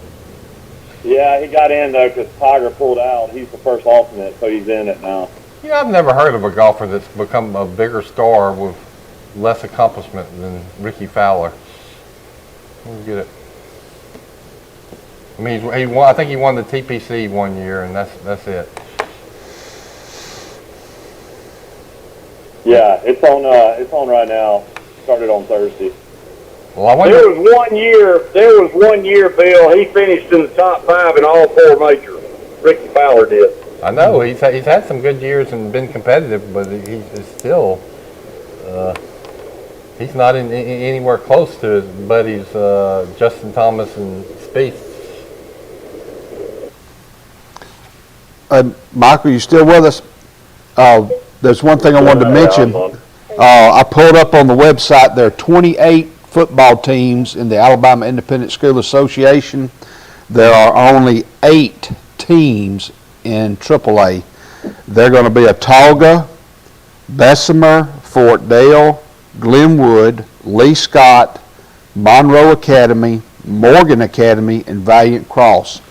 Yeah, he got in though because Tiger pulled out. He's the first alternate, so he's in it now. Yeah, I've never heard of a golfer that's become a bigger star with less accomplishment than Ricky Fowler. We'll get it. I mean, he won. I think he won the TPC one year, and that's it. Yeah, it's on right now. Started on Thursday. Well, I wonder. There was one year, Bill, he finished in the top 5 in all 4 majors. Ricky Fowler did. I know he's had some good years and been competitive, but he's still he's not anywhere close to his buddies Justin Thomas and Spieth. Michael, you still with us? There's one thing I wanted to mention. I pulled up on the website. There are 28 football teams in the Alabama Independent School Association. There are only 8 teams in AAA. They're going to be Autauga, Bessemer, Fort Dale, Glenwood, Lee Scott, Monroe Academy, Morgan Academy, and Valiant Cross.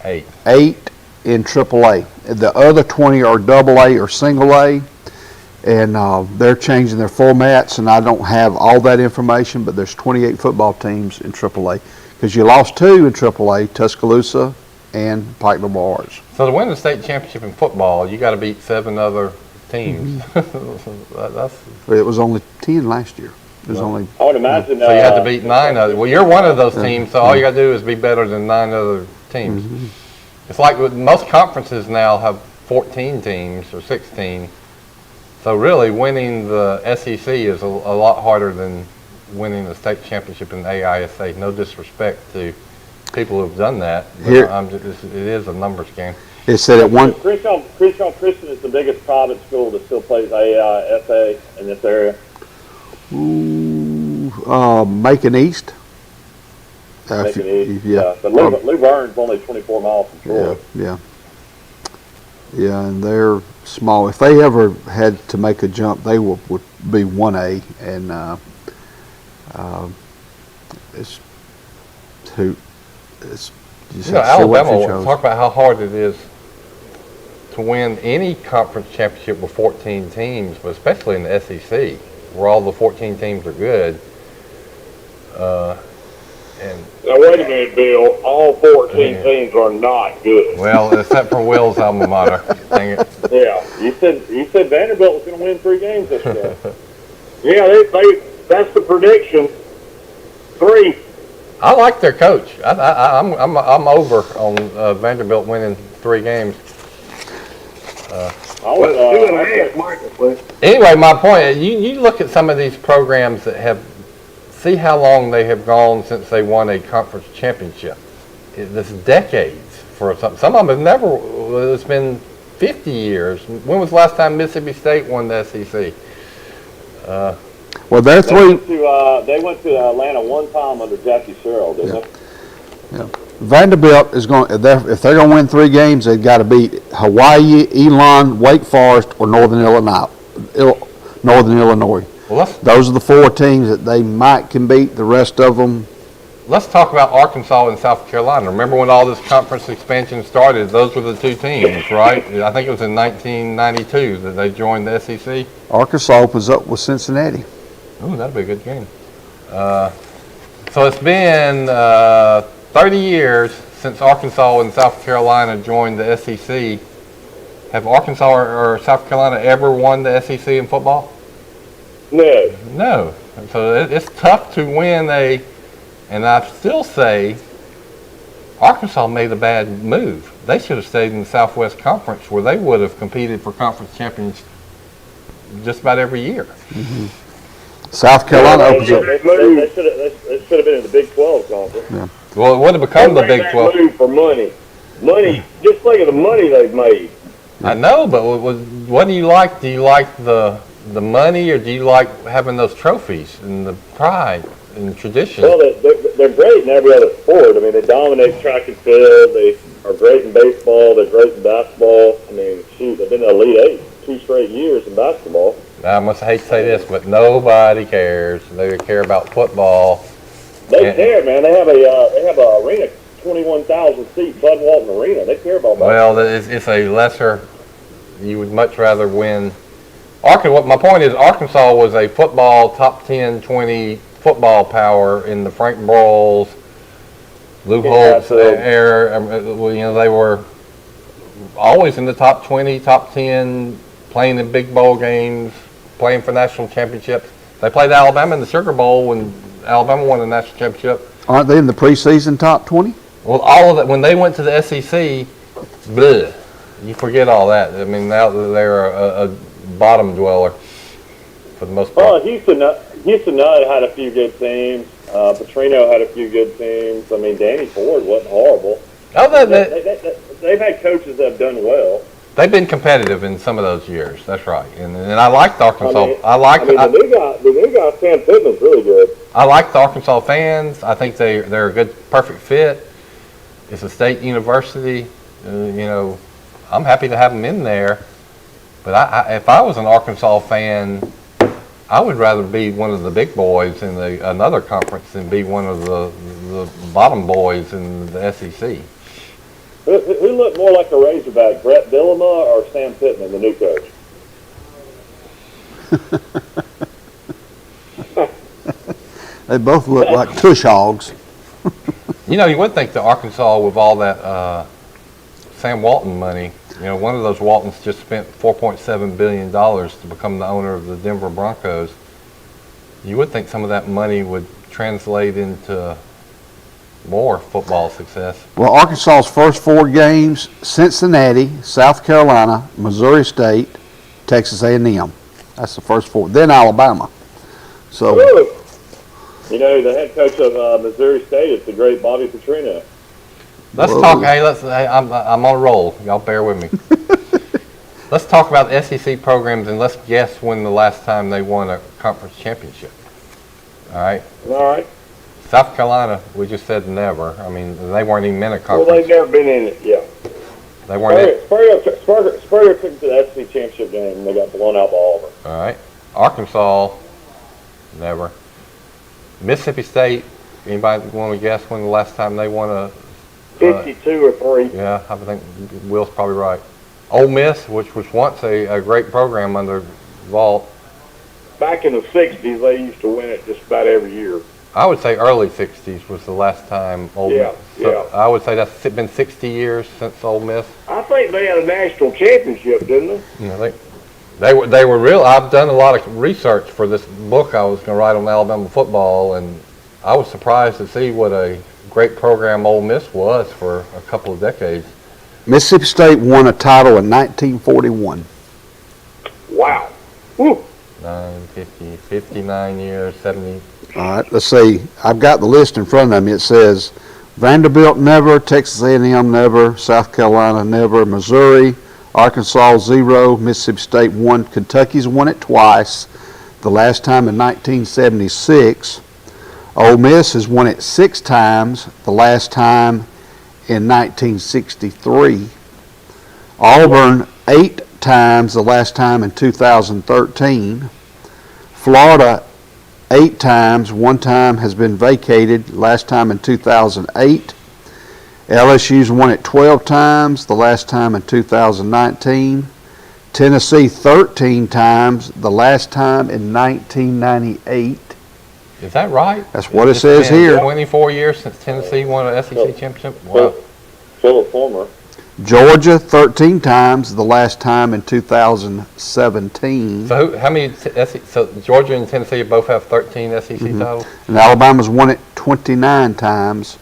8. 8 in AAA. The other 20 are AA or single A, and they're changing their formats, and I don't have all that information, but there's 28 football teams in AAA because you lost 2 in AAA, Tuscaloosa and Pike Bars. So to win the state championship in football, you got to beat 7 other teams. It was only 10 last year. It was only. I would imagine. So you had to beat 9 other. Well, you're one of those teams, so all you got to do is be better than 9 other teams. Mm-hmm. It's like most conferences now have 14 teams or 16. So really, winning the SEC is a lot harder than winning the state championship in the AISA. No disrespect to people who've done that, but it is a numbers game. It said at one. Christian is the biggest private school that still plays AISA in this area. Macon East. Macon East, Yeah. But Lou Verne's only 24 miles from Troy. Yeah, and they're small. If they ever had to make a jump, they would be 1A, and it's just Alabama. Talk about how hard it is to to win any conference championship with 14 teams, but especially in the SEC, where all the 14 teams are good. And Now, wait a minute, Bill. All 14 teams are not good. well, except for Will's alma mater. Dang it. Yeah. You said Vanderbilt was going to win 3 games this year. Yeah, that's the prediction. 3. I like their coach. I'm over on Vanderbilt winning 3 games. Anyway, my point, you look at some of these programs that see how long they have gone since they won a conference championship. This is decades for some of them have never, it's been 50 years. When was the last time Mississippi State won the SEC? Well, they're three. They went to Atlanta one time under Jackie Sherrill, didn't they? Yeah. Vanderbilt is going. If they're going to win 3 games, they've got to beat Hawaii, Elon, Wake Forest, or Northern Illinois. Well, Those are the 4 teams that they can beat. The rest of them. let's talk about Arkansas and South Carolina. Remember when all this conference expansion started? Those were the 2 teams, right? I think it was in 1992 that they joined the SEC. Arkansas opens up with Cincinnati. Ooh, that'd be a good game. So it's been 30 years since Arkansas and South Carolina joined the SEC. Have Arkansas or South Carolina ever won the SEC in football? No. No. So it's tough to win and I still say Arkansas made a bad move. They should have stayed in the Southwest Conference where they would have competed for conference champions just about every year. Mm-hmm. South Carolina opens up. They should have been in the Big 12 conference. Yeah. Well, it would have become the Big 12. Move for money. Money. Just think of the money they've made. I know, but what do you like? Do you like the money, or do you like having those trophies and the pride and tradition? Well, they're great in every other sport. I mean, they dominate track and field. They are great in baseball. They're great in basketball. I mean, shoot, they've been in the Elite 8 2 straight years in basketball. I must hate to say this, but nobody cares. They care about football. They care, man. They have a arena, 21,000 seat Bud Walton Arena. They care about that. Well, it's a lesser. You would much rather win. My point is, Arkansas was a football top 10, 20 football power in the Frank Broyles, Lou Holtz era. They were always in the top 20, top 10, playing in big bowl games, playing for national championships. They played Alabama in the Sugar Bowl when Alabama won the national championship. Aren't they in the preseason top 20? Well, all of that, when they went to the SEC, bleh, you forget all that. I mean, now they're a bottom dweller for the most part. Well, Houston had a few good teams. Petrino had a few good teams. I mean, Danny Ford wasn't horrible. They've had coaches that have done well. They've been competitive in some of those years. That's right, and I liked Arkansas. The new guy Sam Pittman's really good. I like the Arkansas fans. I think they're a good, perfect fit. It's a state university. I'm happy to have them in there. But if I was an Arkansas fan, I would rather be one of the big boys in another conference than be one of the bottom boys in the SEC. Who looked more like a Razorback, Brett Bielema or Sam Pittman, the new coach? They both look like tush hogs. You would think that Arkansas, with all that Sam Walton money, one of those Waltons just spent $4.7 billion to become the owner of the Denver Broncos. You would think some of that money would translate into more football success. Well, Arkansas's first 4 games: Cincinnati, South Carolina, Missouri State, Texas A&M. That's the first 4. Then Alabama. So. The head coach of Missouri State is the great Bobby Petrino. Let's talk. Hey, I'm on a roll. Y'all bear with me. Let's talk about SEC programs and let's guess when the last time they won a conference championship. All right. All right. South Carolina, we just said never. I mean, they weren't even in a conference. Well, they've never been in it, yeah. They weren't. Spurrier took to the SEC championship game and they got blown out by Auburn. All right. Arkansas, never. Mississippi State, anybody want to guess when the last time they won a 52 or 3. Yeah, I think Will's probably right. Ole Miss, which was once a great program under Vaught. Back in the 60s, they used to win it just about every year. I would say early 60s was the last time Ole Yeah, Miss. So I would say that's been 60 years since Ole Miss. I think they had a national championship, didn't they? You know, they were real. I've done a lot of research for this book I was going to write on Alabama football, and I was surprised to see what a great program Ole Miss was for a couple of decades. Mississippi State won a title in 1941. Wow. Whew. 59 years, 70. All right, let's see. I've got the list in front of me. It says Vanderbilt never, Texas A&M never, South Carolina never, Missouri, Arkansas 0, Mississippi State 1, Kentucky's won it twice, the last time in 1976. Ole Miss has won it 6 times, the last time in 1963. Auburn 8 times, the last time in 2013. Florida 8 times, 1 time has been vacated, last time in 2008. LSU's won it 12 times, the last time in 2019. Tennessee 13 times, the last time in 1998. Is that right? That's what it It's says been here. 24 years since Tennessee won an SEC championship? Wow. Still a former. Georgia 13 times, the last time in 2017. So how many? So Georgia and Tennessee both have 13 SEC titles. And Alabama's won it 29 times.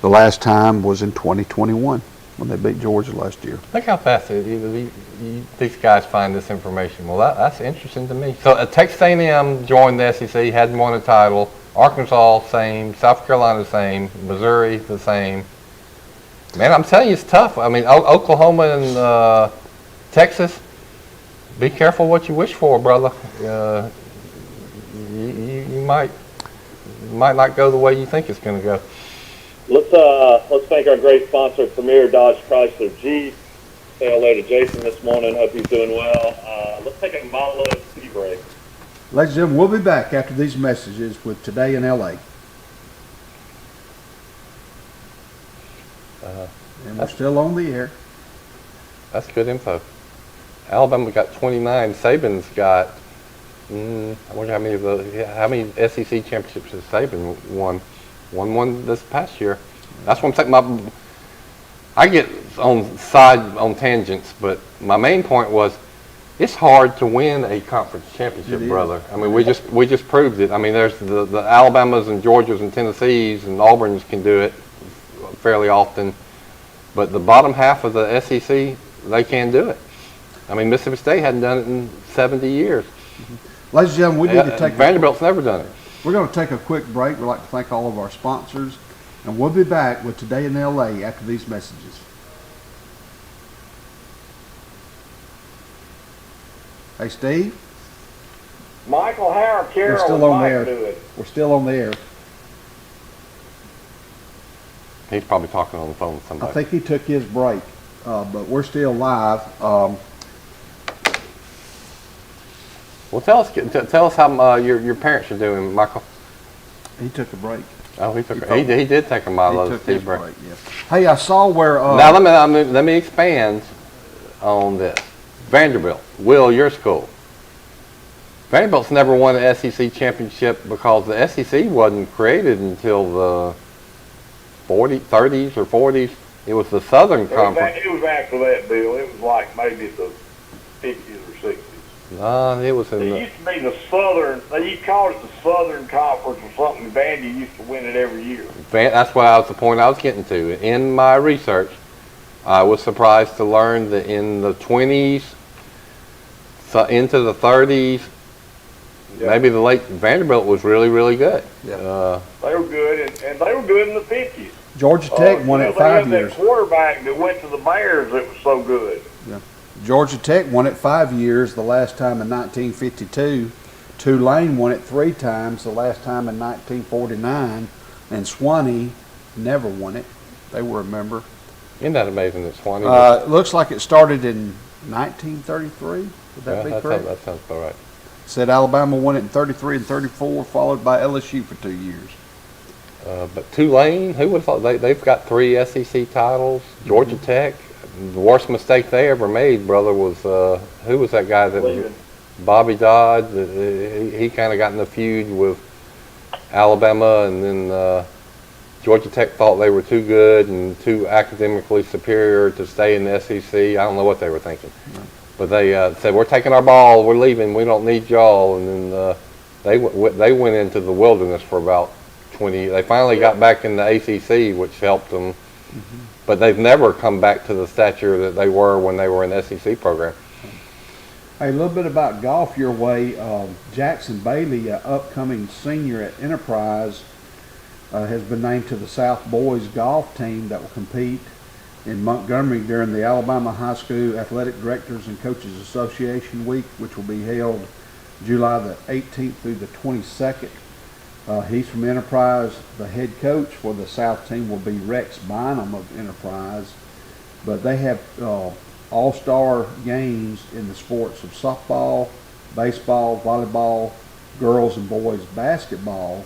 The last time was in 2021 when they beat Georgia last year. Look how fast these guys find this information. Well, that's interesting to me. So Texas A&M joined the SEC, hadn't won a title. Arkansas, same. South Carolina, same. Missouri, the same. Man, I'm telling you, it's tough. I mean, Oklahoma and Texas, be careful what you wish for, brother. You might not go the way you think it's going to go. Let's thank our great sponsor, Premier Dodge Chrysler Jeep. Say hello to Jason this morning. Hope he's doing well. Let's take a Malo tea break. Ladies and gentlemen, we'll be back after these messages with Today in L.A. And we're still on the air. That's good info. Alabama got 29. Saban's got. I wonder how many SEC championships has Saban won? Won one this past year. That's what I'm saying. I get on tangents, but my main point was it's hard to win a conference championship, brother. I mean, we just proved it. I mean, there's the Alabamas and Georgias and Tennessees and Auburns can do it fairly often, but the bottom half of the SEC, they can't do it. I mean, Mississippi State hadn't done it in 70 years. Ladies and gentlemen, we need to take Vanderbilt's never done it. We're going to take a quick break. We'd like to thank all of our sponsors, and we'll be back with Today in L.A. after these messages. Hey, Steve? Michael, how are Carol We're still and on Mike there. doing? We're still on the air. He's probably talking on the phone with I somebody. think he took his break, but we're still live. Well, tell us how your parents are doing, Michael. He took a break. Oh, he did take a He Milo took tea his break. break, yeah. Hey, I saw where... Now let me expand on this. Vanderbilt, Will, your school. Vanderbilt's never won an SEC championship because the SEC wasn't created until the 30s or 40s. It was the Southern Conference. It was after that, Bill. It was like maybe the 50s or 60s. No, it was in It the... used to be the Southern, they called it the Southern Conference or something. Vandy used to win it every year. That's the point I was getting to. In my research, I was surprised to learn that in the 20s, into the 30s, maybe the late, Vanderbilt was really, really good. Yeah. They were good, and they were good in the 50s. Georgia Tech won it 5 They years. had that quarterback that went to the Bears that was so good. Yeah. Georgia Tech won it 5 years, the last time in 1952. Tulane won it 3 times, the last time in 1949. And Swanee never won it. They were a member. Isn't that amazing that Swanee It looks like it started in 1933. Would that be correct? That sounds about right. Said Alabama won it in 33 and 34, followed by LSU for 2 years. But Tulane, who would have thought? They've got 3 SEC titles. Georgia Tech, the worst mistake they ever made, brother, was who was that guy that was Leaving. Bobby Dodd? He kind of got in a feud with Alabama, and then Georgia Tech thought they were too good and too academically superior to stay in the SEC. I don't know what they were thinking. But they said, we're taking our ball, we're leaving, we don't need y'all. And then they went into the wilderness for about 20. They finally got back in the ACC, which helped them. But they've never come back to the stature that they were when they were in the SEC program. Hey, a little bit about golf your way. Jackson Bailey, an upcoming senior at Enterprise, has been named to the South Boys golf team that will compete in Montgomery during the Alabama High School Athletic Directors and Coaches Association Week, which will be held July the 18th through the 22nd. He's from Enterprise. The head coach for the South team will be Rex Bynum of Enterprise. But they have all-star games in the sports of softball, baseball, volleyball, girls and boys basketball,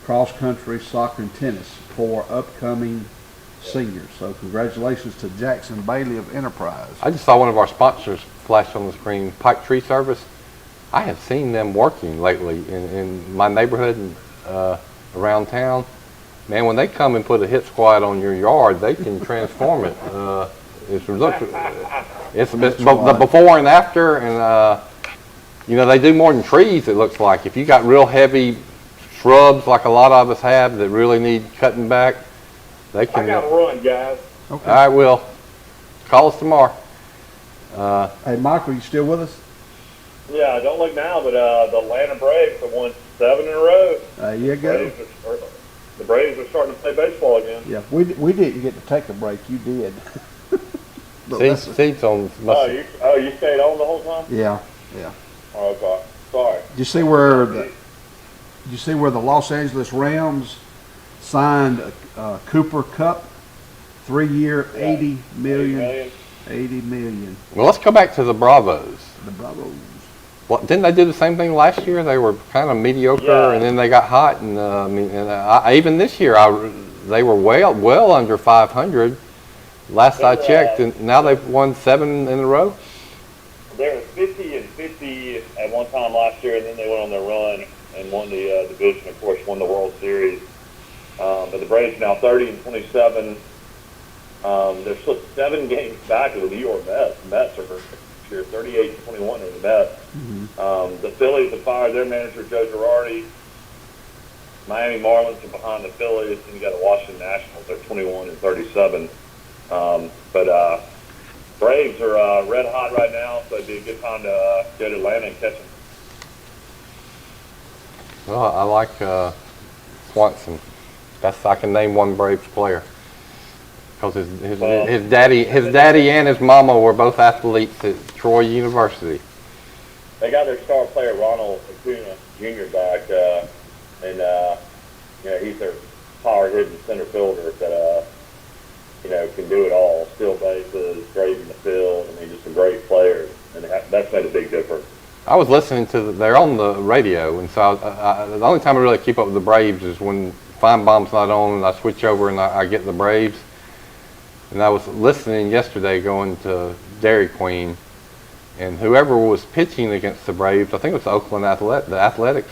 cross country, soccer, and tennis for upcoming seniors. So congratulations to Jackson Bailey of Enterprise. I just saw one of our sponsors flash on the screen, Pike Tree Service. I have seen them working lately in my neighborhood and around town. Man, when they come and put a hit squad on your yard, they can transform it. It's the before and after, and they do more than trees. It looks like if you got real heavy shrubs, like a lot of us have, that really need cutting back, they can. I got to run, guys. Okay. All right, Will. Call us tomorrow. Hey, Michael, you still with us? Yeah, don't look now, but the Atlanta Braves have won 7 in a row. There you go. The Braves are starting to play baseball again. Yeah, we didn't get to take a break. You did. Seats on. You stayed on the whole time? Yeah. Oh, God. Sorry. Did you see where the Los Angeles Rams signed Cooper Kupp, 3-year, $80 million. $80 million. Well, let's go back to the Bravos. The Bravos. Well, didn't they do the same thing last year? They were kind of mediocre, Yeah. and then they got hot. And even this year, they were well under 500. Last I checked, and now they've won 7 in a row. They were 50-50 at one time last year, and then they went on their run and won the division. Of course, won the World Series. But the Braves now 30-27. They're still 7 games back of the New York Mets. The Mets are here 38-21 in the Mets. The Phillies have fired their manager Joe Girardi. Miami Marlins are behind the Phillies, and you got the Washington Nationals. They're 21-37. But Braves are red hot right now, so it'd be a good time to go to Atlanta and catch them. Well, I like Swanson. I can name one Braves player because his daddy and his mama were both athletes at Troy University. They got their star player Ronald Acuna Jr. back, and he's their power-hitting center fielder that can do it all. Steal bases, great in the field. I mean, just a great player, and that's made a big difference. I was listening to they're on the radio, and so the only time I really keep up with the Braves is when Feinbaum's not on, and I switch over and I get the Braves. And I was listening yesterday going to Dairy Queen, and whoever was pitching against the Braves, I think it was the Oakland Athletics,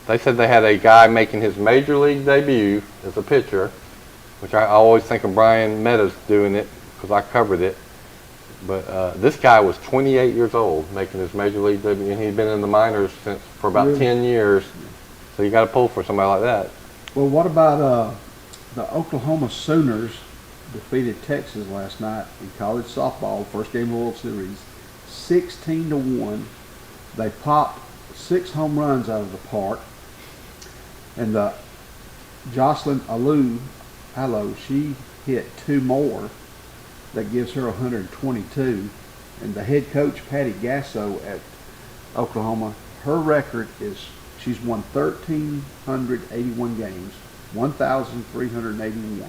they said they had a guy making his major league debut as a pitcher, which I always think of Brian Meadows doing it because I covered it. But this guy was 28 years old making his major league debut, and he'd been in the minors for about 10 years. So you got to pull for somebody like that. Well, what about the Oklahoma Sooners defeated Texas last night in college softball, first game of the World Series, 16-1. They popped 6 home runs out of the park, and Jocelyn Allo, she hit 2 more. That gives her 122. And the head coach, Patty Gasso at Oklahoma, her record is she's won 1,381 games, 1,381.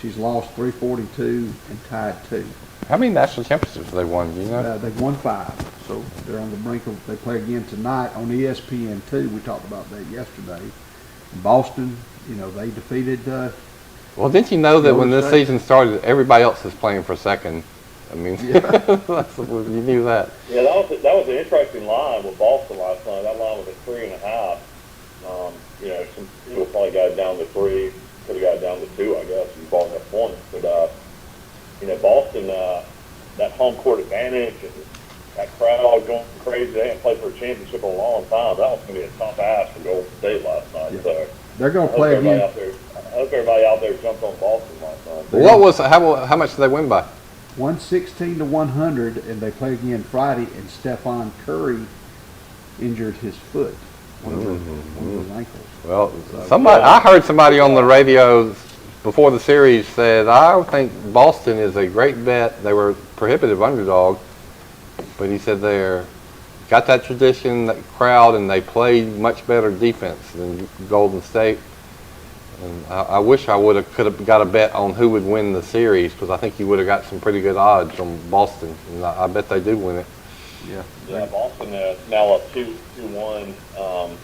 She's lost 342 and tied 2. How many national championships have they won? Do you know? They've won 5, so they're on the brink of. They play again tonight on ESPN2. We talked about that yesterday. Boston, they defeated Well, didn't you know that when this Golden State. season started, everybody else is playing for second? I mean, you knew that. Yeah, that was an interesting line with Boston last night. That line was at 3.5. Some people probably got it down to 3. Could have got it down to 2, I guess, if you bought enough points. But Boston, that home court advantage and that crowd going crazy. They haven't played for a championship in a long time. That was going to be a tough ask for Golden State last night. Yeah. So They're going I to play again. I hope everybody out there jumped on Boston last night. What was how much did they win by? 116 to 100, and they play again Friday. And Stephon Curry injured his foot, one of his ankles. Well, I heard somebody on the radio before the series said, I think Boston is a great bet. They were prohibitive underdog, but he said they're got that tradition, that crowd, and they played much better defense than Golden State. And I wish I could have got a bet on who would win the series, because I think you would have got some pretty good odds on Boston, and I bet they do win it. Yeah, Boston now up 2-1.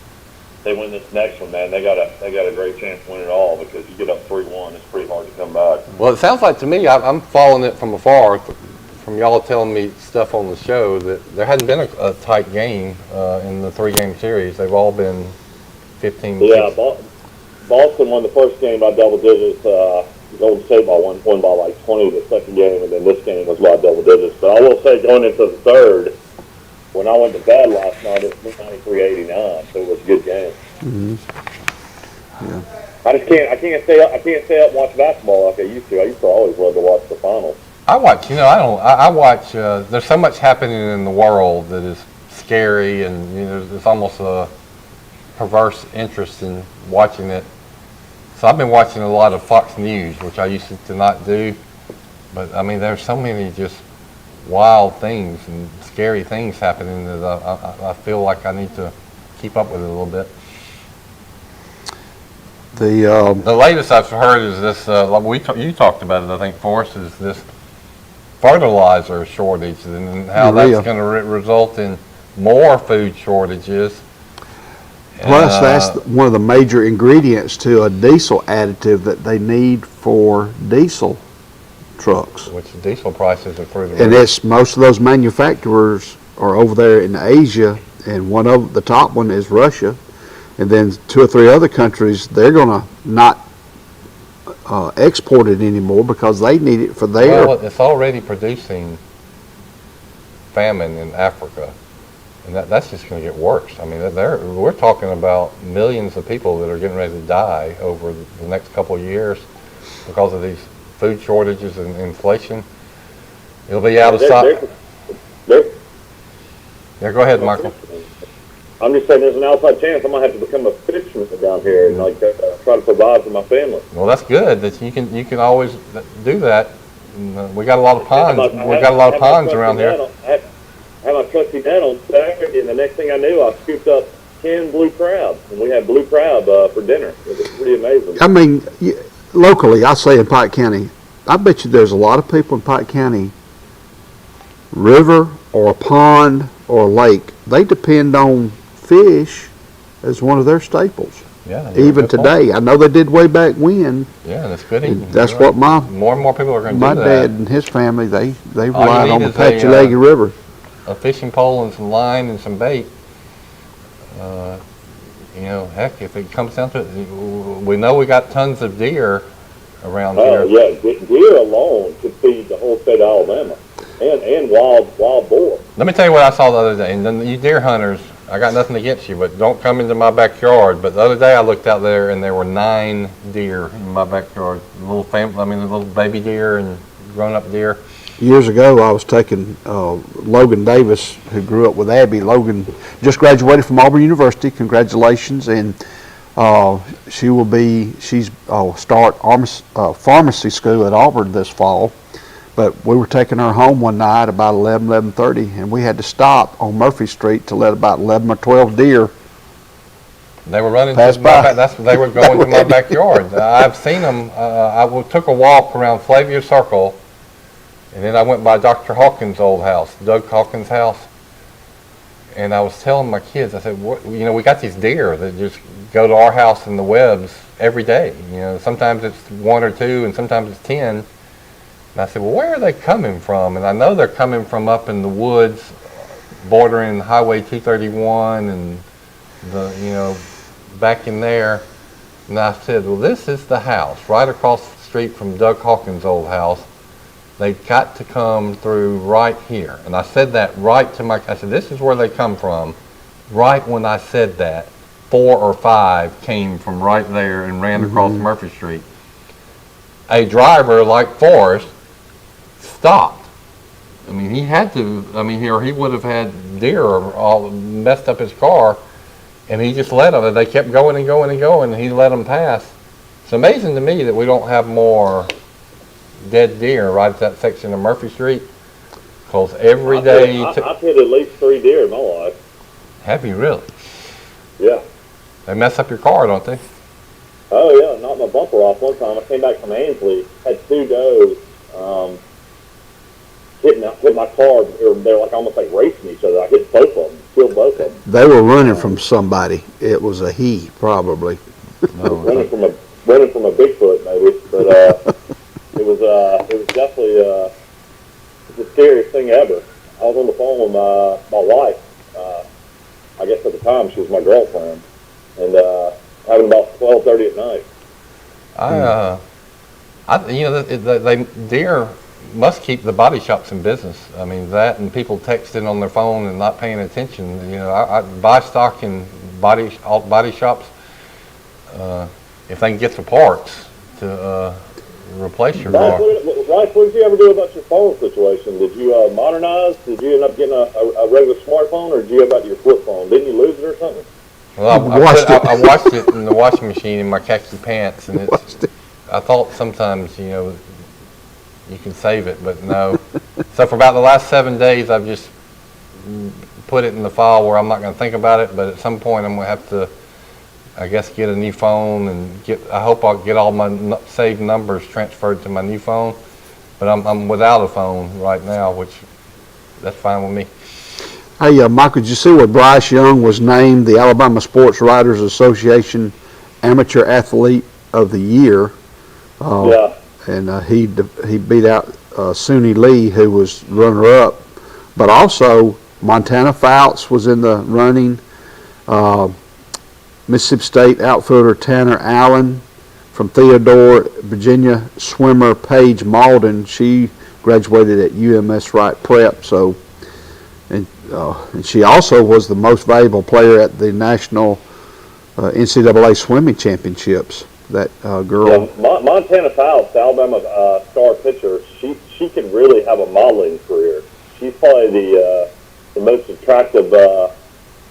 They win this next one, man. They got a great chance to win it all, because you get up 3-1, it's pretty hard to come back. Well, it sounds like to me, I'm following it from afar, from y'all telling me stuff on the show, that there hadn't been a tight game in the 3-game series. They've all been 15. Yeah, Boston won the first game by double digits. Golden State won by like 20 the second game, and then this game was by double digits. But I will say, going into the third, when I went to bed last night, it was 93-89, so it was a good game. Mm-hmm. Yeah. I can't stay up and watch basketball like I used to. I used to always love to watch the finals. I watch, I watch, there's so much happening in the world that is scary, and, there's almost a perverse interest in watching it. So I've been watching a lot of Fox News, which I used to not do. But, I mean, there's so many just wild things and scary things happening that I feel like I need to keep up with it a little bit. The latest I've heard is this, you talked about it, I think, Forrest, is this fertilizer shortage, and how that's going to result in more food shortages. Plus, that's one of the major ingredients to a diesel additive that they need for diesel trucks. Which diesel prices are through the roof. And it's most of those manufacturers are over there in Asia, and one of the top one is Russia, and then 2 or 3 other countries, they're going to not export it anymore because they need it for their. Well, it's already producing famine in Africa. And that's just going to get worse. I mean, we're talking about millions of people that are getting ready to die over the next couple of years because of these food shortages and inflation. It'll be out of sight. Yeah, go ahead, Michael. I'm just saying, there's an outside chance I might have to become a fisherman down here and try to provide for my family. Well, that's good that you can always do that. And, we got a lot of ponds. We got a lot of ponds around here. I had my trusty net on Saturday, and the next thing I knew, I scooped up 10 blue crab, and we had blue crab for dinner. It was pretty amazing. I mean, locally, I say in Pike County, I bet you there's a lot of people in Pike County, river or a pond or a lake, they depend on fish as one of their staples. Yeah. Even today. I know they did way back when. Yeah, that's good. That's what more and more people are going to do that. My dad and his family, they relied on the Patchouli River. A fishing pole and some line and some bait. Heck, if it comes down to it, we know we got tons of deer around here. Yeah, deer alone could feed the whole state of Alabama, and wild boar. Let me tell you what I saw the other day. And then you deer hunters, I got nothing against you, but don't come into my backyard. But the other day I looked out there and there were 9 deer in my backyard. Little baby deer and grown-up deer. Years ago, I was taking Logan Davis, who grew up with Abby. Logan just graduated from Auburn University. Congratulations! And she's start pharmacy school at Auburn this fall. But we were taking her home one night about 11:30, and we had to stop on Murphy Street to let about 11 or 12 deer. They were running pass to by. They were going to my backyard. I've seen them. I took a walk around Flavia Circle. And then I went by Dr. Hawkins' old house, Doug Hawkins' house, and I was telling my kids, I said, we got these deer that just go to our house in the webs every day. You know, sometimes it's 1 or 2, and sometimes it's 10. And I said, well, where are they coming from? And I know they're coming from up in the woods, bordering Highway 231, and back in there. And I said, well, this is the house right across the street from Doug Hawkins' old house. They've got to come through right here. And I said that right to I said, this is where they come from. Right when I said that, 4 or 5 came from right there and ran across Murphy Street. A driver like Forrest stopped. I mean, he had to, or he would have had deer or all messed up his car, and he just let them. They kept going and going and going, and he let them pass. It's amazing to me that we don't have more dead deer right at that section of Murphy Street, because every day... I've hit at least 3 deer in my life. Have you really? Yeah. They mess up your car, don't they? Oh, yeah, knocked my bumper off one time. I came back from Ainsley, had 2 does hit my car. They're like almost like racing each other. I hit both of them, killed both of them. They were running from somebody. It was a he, probably. running from a Bigfoot, maybe. But it was definitely the scariest thing ever. I was on the phone with my wife. I guess at the time she was my girlfriend, and having about 12:30 at night. Deer must keep the body shops in business. I mean, that and people texting on their phone and not paying attention. You know, I buy stock in body shops if they can get the parts to replace your car. Rice, what did you ever do about your phone situation? Did you modernize? Did you end up getting a regular smartphone, or did you have your flip phone? Didn't you lose it or something? Well, I washed it in the washing machine in my khaki pants, and I thought sometimes, you can save it, but no. So for about the last 7 days, I've just put it in the file where I'm not going to think about it, but at some point I'm going to have to, I guess, get a new phone, and I hope I'll get all my saved numbers transferred to my new phone. But I'm without a phone right now, which that's fine with me. Hey, Michael, did you see where Bryce Young was named the Alabama Sports Writers Association Amateur Athlete of the Year? Yeah. And he beat out Suni Lee, who was runner-up. But also, Montana Fouts was in the running. Mississippi State outfielder Tanner Allen from Theodore, Virginia swimmer Paige Malden. She graduated at UMS Wright Prep. So, and she also was the most valuable player at the National NCAA Swimming Championships. That girl. Yeah, Montana Fouts, Alabama star pitcher. She could really have a modeling career. She's probably the most attractive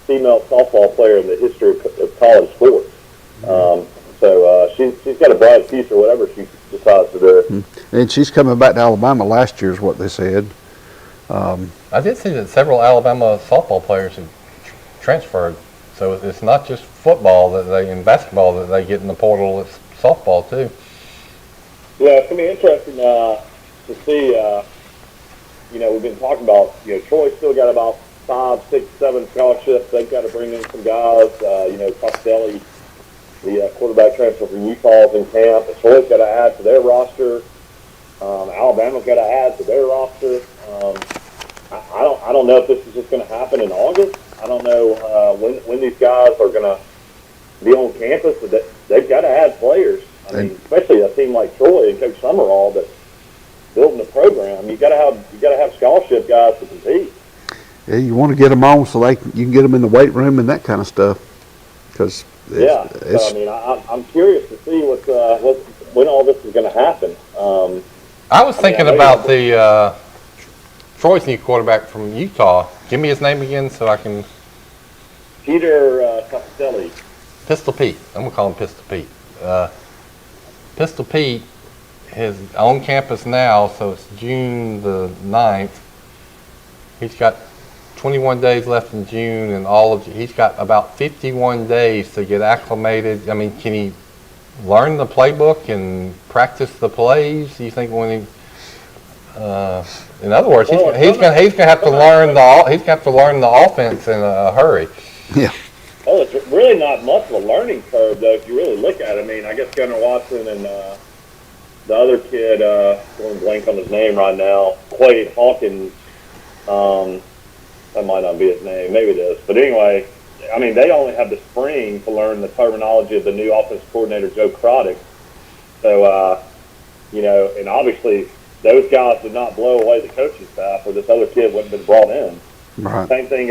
female softball player in the history of college sports. So she's got a bright future, whatever she decides to do. And she's coming back to Alabama last year, is what they said. I did see that several Alabama softball players have transferred. So it's not just football and basketball that they get in the portal. It's softball too. Yeah, it's gonna be interesting to see. We've been talking about. Troy's still got about 5, 6, 7 scholarships. They've got to bring in some guys. Costelli, the quarterback transfer from Utah, is in camp. And Troy's got to add to their roster. Alabama's got to add to their roster. I don't know if this is just going to happen in August. I don't know when these guys are going to be on campus, but they've got to add players. I mean, especially a team like Troy and Coach Summerall that's building a program. You got to have scholarship guys to compete. Yeah, you want to get them on so you can get them in the weight room and that kind of stuff. Because I'm curious to see when all this is going to happen. I was thinking about the Troy's new quarterback from Utah. Give me his name again so I can... Peter Costelli. Pistol Pete. I'm going to call him Pistol Pete. Pistol Pete is on campus now, so it's June the 9th. He's got 21 days left in June, and he's got about 51 days to get acclimated. I mean, can he learn the playbook and practice the plays? You think when he... in other words, he's gonna have to learn the offense in a hurry. Yeah. Oh, the really not much of a learning curve, though, if you really look at it. I mean, I guess Gunnar Watson and the other kid, going blank on his name right now, Quade Hawkins, that might not be his name, maybe it is. But anyway, I mean, they only have the spring to learn the terminology of the new offensive coordinator, Joe Croddick. So, you know, and obviously those guys did not blow away the coaching staff, or this other kid wouldn't have been brought in. Right. Same thing,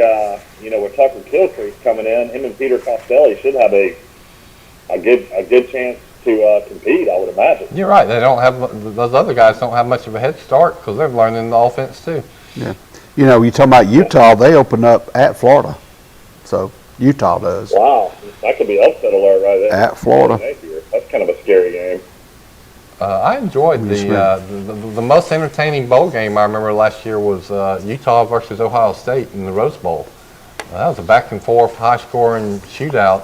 you know, with Tucker Kiltree's coming in, him and Peter Costelli should have a good chance to compete, I would imagine. You're right. They don't have those other guys don't have much of a head start because they're learning the offense too. Yeah. You know, you talking about Utah, they open up at Florida. So Utah does. Wow, that could be upset alert right there. At Florida. That's kind of a scary game. I enjoyed the most entertaining bowl game I remember last year was Utah versus Ohio State in the Rose Bowl. That was a back and forth, high scoring shootout.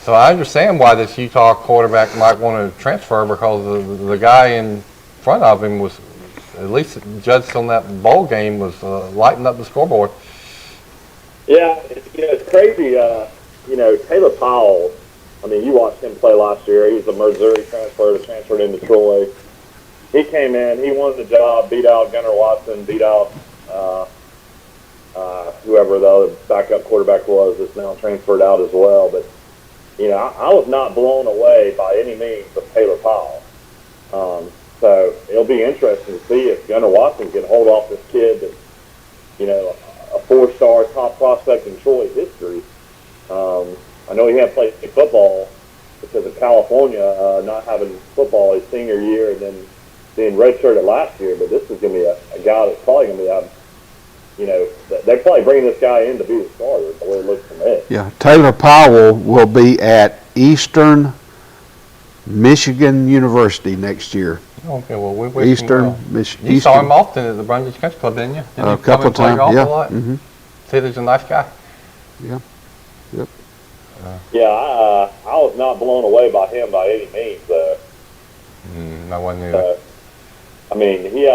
So I understand why this Utah quarterback might want to transfer, because the guy in front of him was, at least judged on that bowl game, was lighting up the scoreboard. Yeah, you know, it's crazy. You know, Taylor Powell, I mean, you watched him play last year. He was a Missouri transfer that transferred into Troy. He came in, he won the job, beat out Gunnar Watson, beat out whoever the other backup quarterback was that's now transferred out as well. But, you know, I was not blown away by any means of Taylor Powell. So it'll be interesting to see if Gunnar Watson can hold off this kid that's, you know, a four-star top prospect in Troy history. I know he hadn't played football because of California not having football his senior year and then being redshirted last year, but this is going to be a guy that's probably going to be, you know, they're probably bringing this guy in to be the starter, the way it looks to me. Yeah, Taylor Powell will be at Eastern Michigan University next year. Okay, well, we wish Eastern him well. Michigan. You saw him often at the Brundage Country Club, didn't you? Didn't A you come couple and play times, golf yeah. a lot? Mm-hmm. See, he's a nice guy. Yeah. Yep. Yeah, I was not blown away by him by any means, though. I wasn't either. I mean, he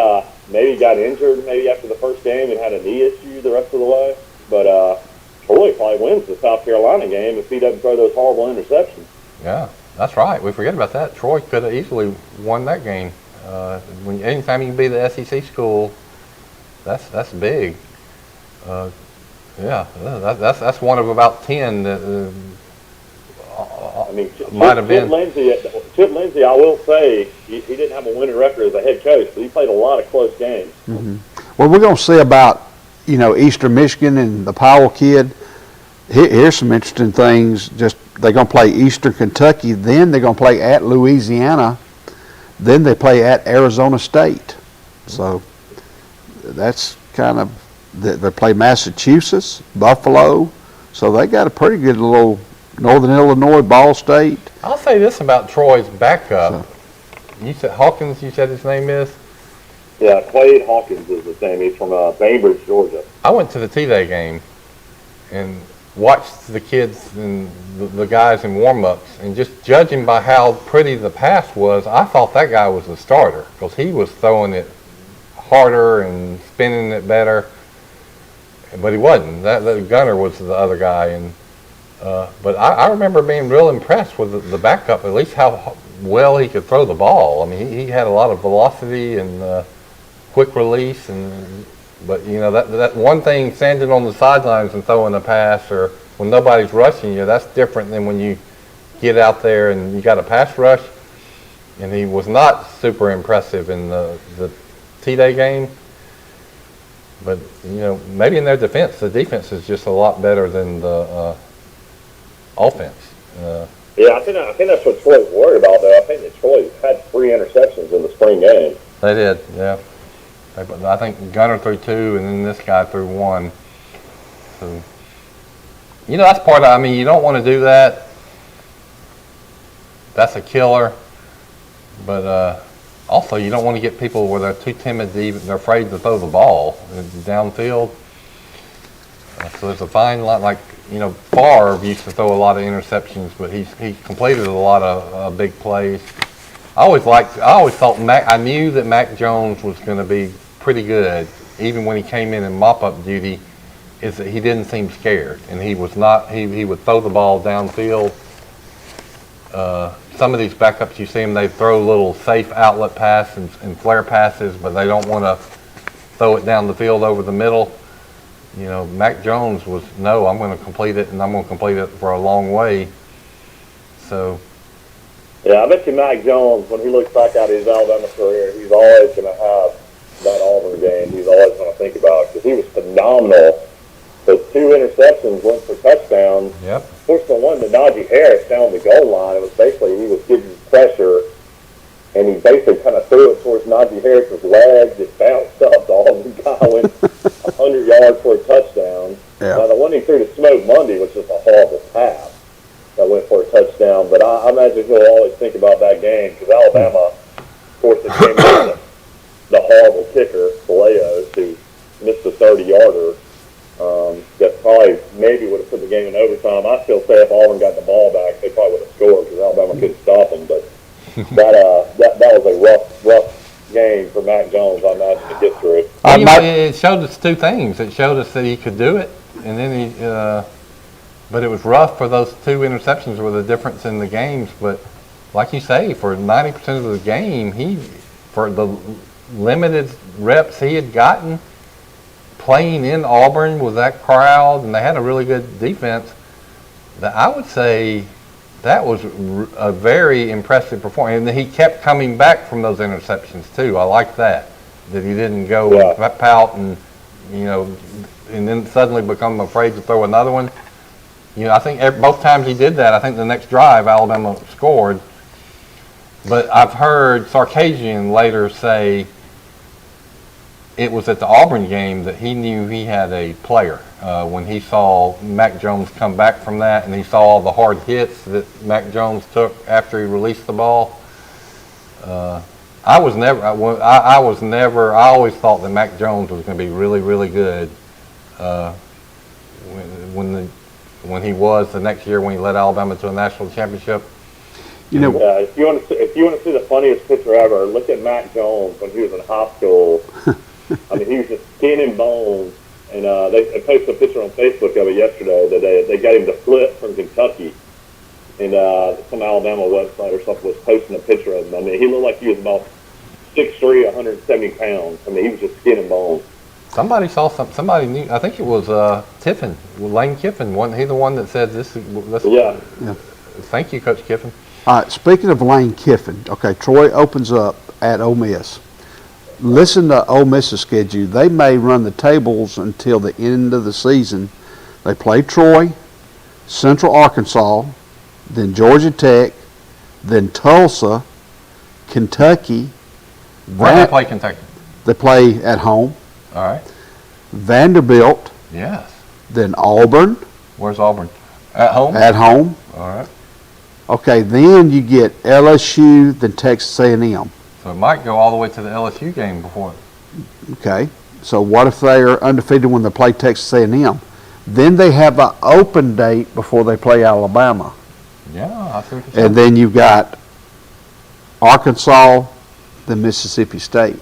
maybe got injured maybe after the first game and had a knee issue the rest of the way. But Troy probably wins the South Carolina game if he doesn't throw those horrible interceptions. Yeah, that's right. We forget about that. Troy could have easily won that game. Anytime you can be the SEC school, that's big. Yeah, that's one of about 10 that I mean, might have been. Chip Lindsey, I will say, he didn't have a winning record as a head coach, but he played a lot of close games. Mm-hmm. Well, we're going to see about, you know, Eastern Michigan and the Powell kid. Here's some interesting things. Just they're going to play Eastern Kentucky, then they're going to play at Louisiana, then they play at Arizona State. So that's kind of, they play Massachusetts, Buffalo. So they got a pretty good little Northern Illinois, Ball State. I'll say this about Troy's backup. You said Hawkins, you said his name is? Yeah, Quade Hawkins is his name. He's from Bainbridge, Georgia. I went to the T-Day game and watched the kids and the guys in warm-ups, and just judging by how pretty the pass was, I thought that guy was the starter because he was throwing it harder and spinning it better, but he wasn't. That Gunner was the other guy, and but I remember being real impressed with the backup, at least how well he could throw the ball. I mean, he had a lot of velocity and quick release, but you know that one thing, standing on the sidelines and throwing a pass, or when nobody's rushing you, that's different than when you get out there and you got a pass rush. And he was not super impressive in the T-Day game. But you know, maybe in their defense, the defense is just a lot better than the offense. Yeah, I think that's what Troy's worried about, though. I think that Troy had 3 interceptions in the spring game. They did, yeah. I think Gunner threw 2, and then this guy threw 1. So, you know, that's part of. I mean, you don't want to do that. That's a killer. But also, you don't want to get people where they're too timid to even. They're afraid to throw the ball downfield. So there's a fine line. Like, you know, Favre used to throw a lot of interceptions, but he completed a lot of big plays. I always thought I knew that Mac Jones was going to be pretty good, even when he came in mop-up duty. is that he didn't seem scared, and he was not. He would throw the ball downfield. Some of these backups, you see them, they throw little safe outlet pass and flare passes, but they don't want to throw it down the field over the middle. You know, Mac Jones was, no, I'm going to complete it, and I'm going to complete it for a long way. So. Yeah, I bet you Mac Jones, when he looks back at his Alabama career, he's always going to have that Auburn game he's always going to think about, because he was phenomenal. Those 2 interceptions went for touchdowns. Yep. Of course, the one to Najee Harris down the goal line, it was basically he was getting pressure, and he basically kind of threw it towards Najee Harris's leg, just bounced up. The Auburn guy went 100 yards for a touchdown. Yeah. Now, the one he threw to Smoke Monday was just a horrible pass that went for a touchdown. But I imagine he'll always think about that game, because Alabama, of course, it came down to the horrible kicker, Vallejo, who missed a 30-yarder. That probably maybe would have put the game in overtime. I still say if Auburn got the ball back, they probably would have scored, because Alabama couldn't stop them. But that was a rough game for Mac Jones, I imagine, to get through. Well, you know, it showed us 2 things. It showed us that he could do it, and then he. But it was rough for those 2 interceptions were the difference in the games. But like you say, for 90% of the game, for the limited reps he had gotten, playing in Auburn with that crowd, and they had a really good defense, that I would say that was a very impressive performance. And he kept coming back from those interceptions too. I like that he didn't go pout and, you know, and then suddenly become afraid to throw another one. You know, I think both times he did that, I think the next drive Alabama scored. But I've heard Sarkisian later say it was at the Auburn game that he knew he had a player when he saw Mac Jones come back from that, and he saw all the hard hits that Mac Jones took after he released the ball. I always thought that Mac Jones was going to be really, really good when he was the next year when he led Alabama to a national championship. You know, if you want to see the funniest picture ever, look at Mac Jones when he was in high school. I mean, he was just skin and bones, and they posted a picture on Facebook of it yesterday that they got him to flip from Kentucky, and some Alabama website or something was posting a picture of him. I mean, he looked like he was about 6'3", 170 pounds. I mean, he was just skin and bones. Somebody saw somebody knew. I think it was Tiffin, Lane Kiffin. Wasn't he the one that said this? Yeah. Thank you, Coach Kiffin. All right, speaking of Lane Kiffin, okay, Troy opens up at Ole Miss. Listen to Ole Miss's schedule. They may run the tables until the end of the season. They play Troy, Central Arkansas, then Georgia Tech, then Tulsa, Kentucky. Where do they play Kentucky? They play at home. All right. Vanderbilt, Yes. then Auburn. Where's Auburn? At home? At home. All right. Okay, then you get LSU, then Texas A&M. So it might go all the way to the LSU game before. Okay, so what if they are undefeated when they play Texas A&M? Then they have an open date before they play Alabama. Yeah, I see what you're saying. And then you've got Arkansas, then Mississippi State.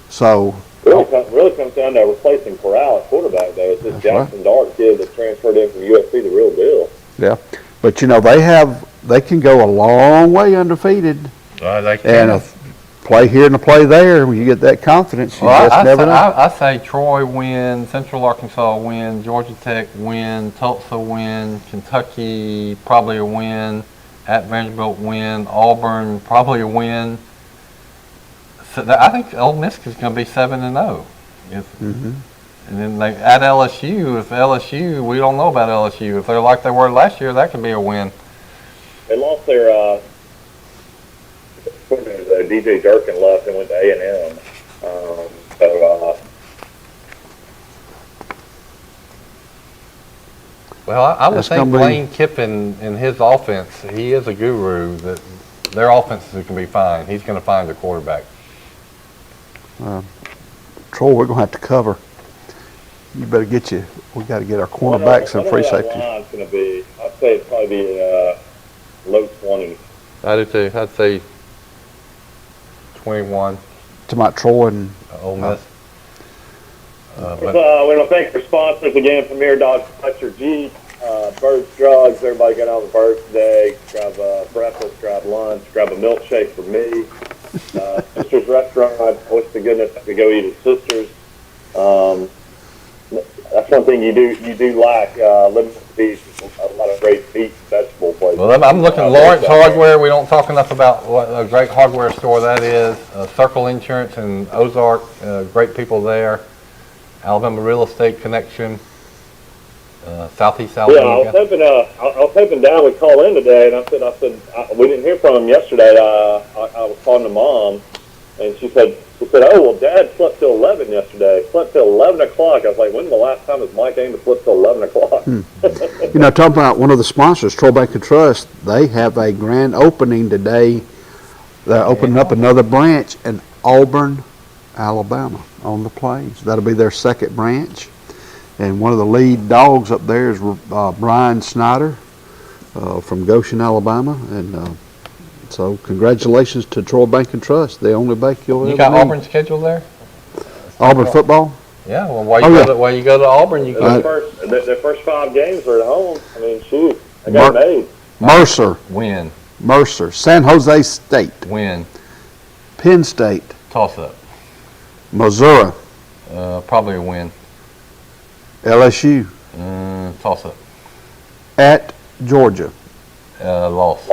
So Really comes down to replacing Corral at quarterback, though. It's this Jackson Dart kid that transferred in from USC, the real deal. yeah, but you know they can go a long way undefeated They can. and play here and a play there. When you get that confidence, you just never know. I say Troy win, Central Arkansas win, Georgia Tech win, Tulsa win, Kentucky probably a win, at Vanderbilt win, Auburn probably a win. So I think Ole Miss is going to be 7-0. And then they at LSU. If LSU, we don't know about LSU. If they're like they were last year, that could be a win. They lost their DJ Durkin left and went to A&M. Well, I would That's think gonna be- Lane Kiffin and his offense, he is a guru, that their offenses can be fine. He's going to find a quarterback. Troy, we're going to have to cover. You better we got to get our cornerbacks and free safety. Line's going to be, I'd say it's probably be low 20s. I do too. I'd say 21. To my Troy and Ole Miss. But We want to thank our sponsors again, Premier Dodge Fletcher Jeep, Bird's Drugs. Everybody got on the bird today. Grab breakfast, grab lunch, grab a milkshake for me. Sister's Restaurant. I wish to goodness I could go eat at Sister's. That's one thing you do lack. Living at the beach, a lot of great meat and vegetable places. well, I'm looking at Lawrence Hardware. We don't talk enough about what a great hardware store that is. Circle Insurance in Ozark, great people there. Alabama Real Estate Connection, Southeast Yeah, Alabama. I was hoping Dad would call in today, and I said we didn't hear from him yesterday. I was calling to Mom, and she said, oh, well, Dad slept till 11 yesterday. Slept till 11 o'clock. I was like, when's the last time has Mike Amos slept till 11 o'clock? You know, talking about one of the sponsors, Troy Bank and Trust, they have a grand opening today. They're opening up another branch in Auburn, Alabama, on the plains. That'll be their second branch. And one of the lead dogs up there is Brian Snyder from Goshen, Alabama. And so congratulations to Troy Bank and Trust, the only bank you'll ever You got need. Auburn scheduled there? Auburn football? Yeah, well, while you go to Auburn, you Their can first 5 games are at home. I mean, shoot, I got made. Mercer, win, San Jose State, win, Penn State, toss up. Missouri, Probably a win, LSU, toss up. at Georgia, Loss,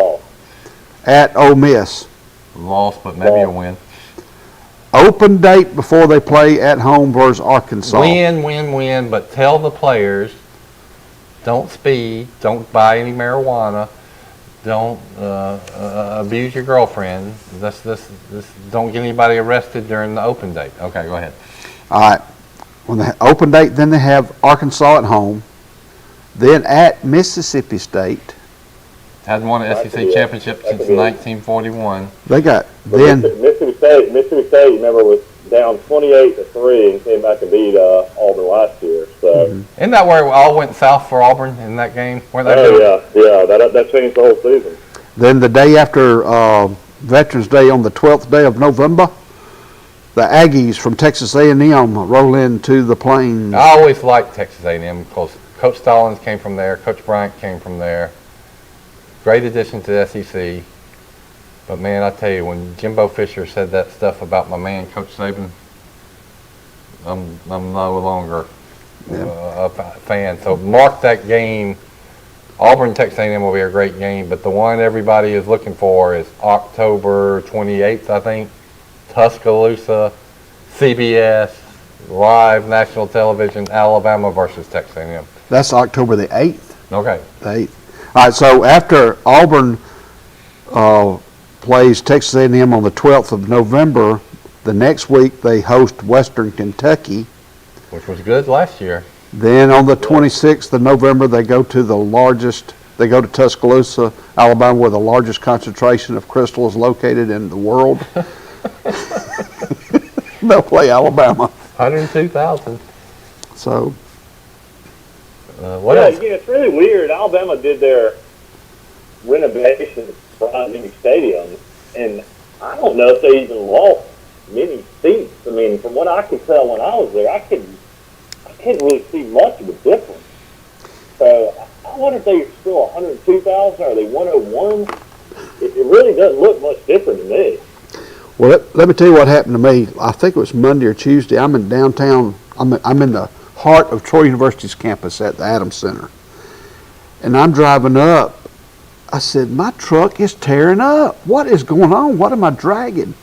at Ole Miss. but maybe a win. Open date before they play at home versus Arkansas. Win, but tell the players, don't speed, don't buy any marijuana, don't abuse your girlfriend. This don't get anybody arrested during the open date. Okay, go ahead. All right. When they open date, then they have Arkansas at home, then at Mississippi State. Hadn't won an SEC championship since 1941. They got then Mississippi State, remember, was down 28-3 and came back and beat Auburn last year. So. Isn't that where it all went south for Auburn in that game? Yeah, that changed the whole season. Then the day after Veterans Day, on the 12th day of November, the Aggies from Texas A&M roll into the Plains. I always liked Texas A&M because Coach Stallings came from there, Coach Bryant came from there. Great addition to the SEC. But man, I tell you, when Jimbo Fisher said that stuff about my man, Coach Saban, I'm no longer a fan. So mark that game. Auburn, Texas A&M will be a great game, but the one everybody is looking for is October 28th, I think. Tuscaloosa, CBS, live national television, Alabama versus Texas A&M. That's October the 8th. Okay. The 8th. All right, so after Auburn plays Texas A&M on the 12th of November, the next week they host Western Kentucky. Which was good last year. Then on the 26th of November, they go to Tuscaloosa, Alabama, where the largest concentration of crystal is located in the world. They'll play Alabama. 102,000. So, what else? It's really weird. Alabama did their renovation of Bryant Stadium, and I don't know if they even lost many seats. I mean, from what I could tell when I was there, I couldn't really see much of a difference. So I wonder if they are still 102,000 or are they 101? It really doesn't look much different to me. well, let me tell you what happened to me. I think it was Monday or Tuesday. I'm in downtown. I'm in the heart of Troy University's campus at the Adams Center. And I'm driving up. I said, my truck is tearing up. What is going on? What am I dragging?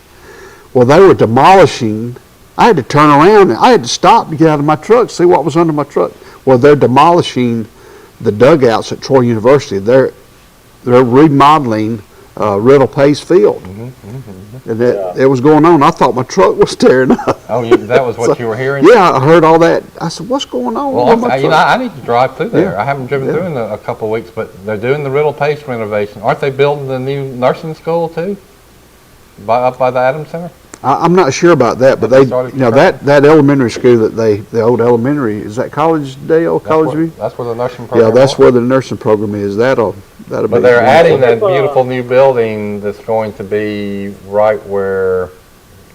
Well, they were demolishing. I had to turn around and I had to stop to get out of my truck, see what was under my truck. Well, they're demolishing the dugouts at Troy University. They're remodeling Riddle Pace Field. And it was going on. I thought my truck was tearing up. Oh, that was what you were hearing? Yeah, I heard all that. I said, what's going on with my truck? I need to drive through there. Yeah. I haven't driven through in a couple of weeks, but they're doing the Riddle Pace renovation. Aren't they building the new nursing school too? Up by the Adams Center? I'm not sure about that, but that elementary school the old elementary, is that Collegedale, Collegeview? That's where the nursing program Yeah, that's was. where the nursing program is. That'll be. But they're adding that beautiful new building that's going to be right where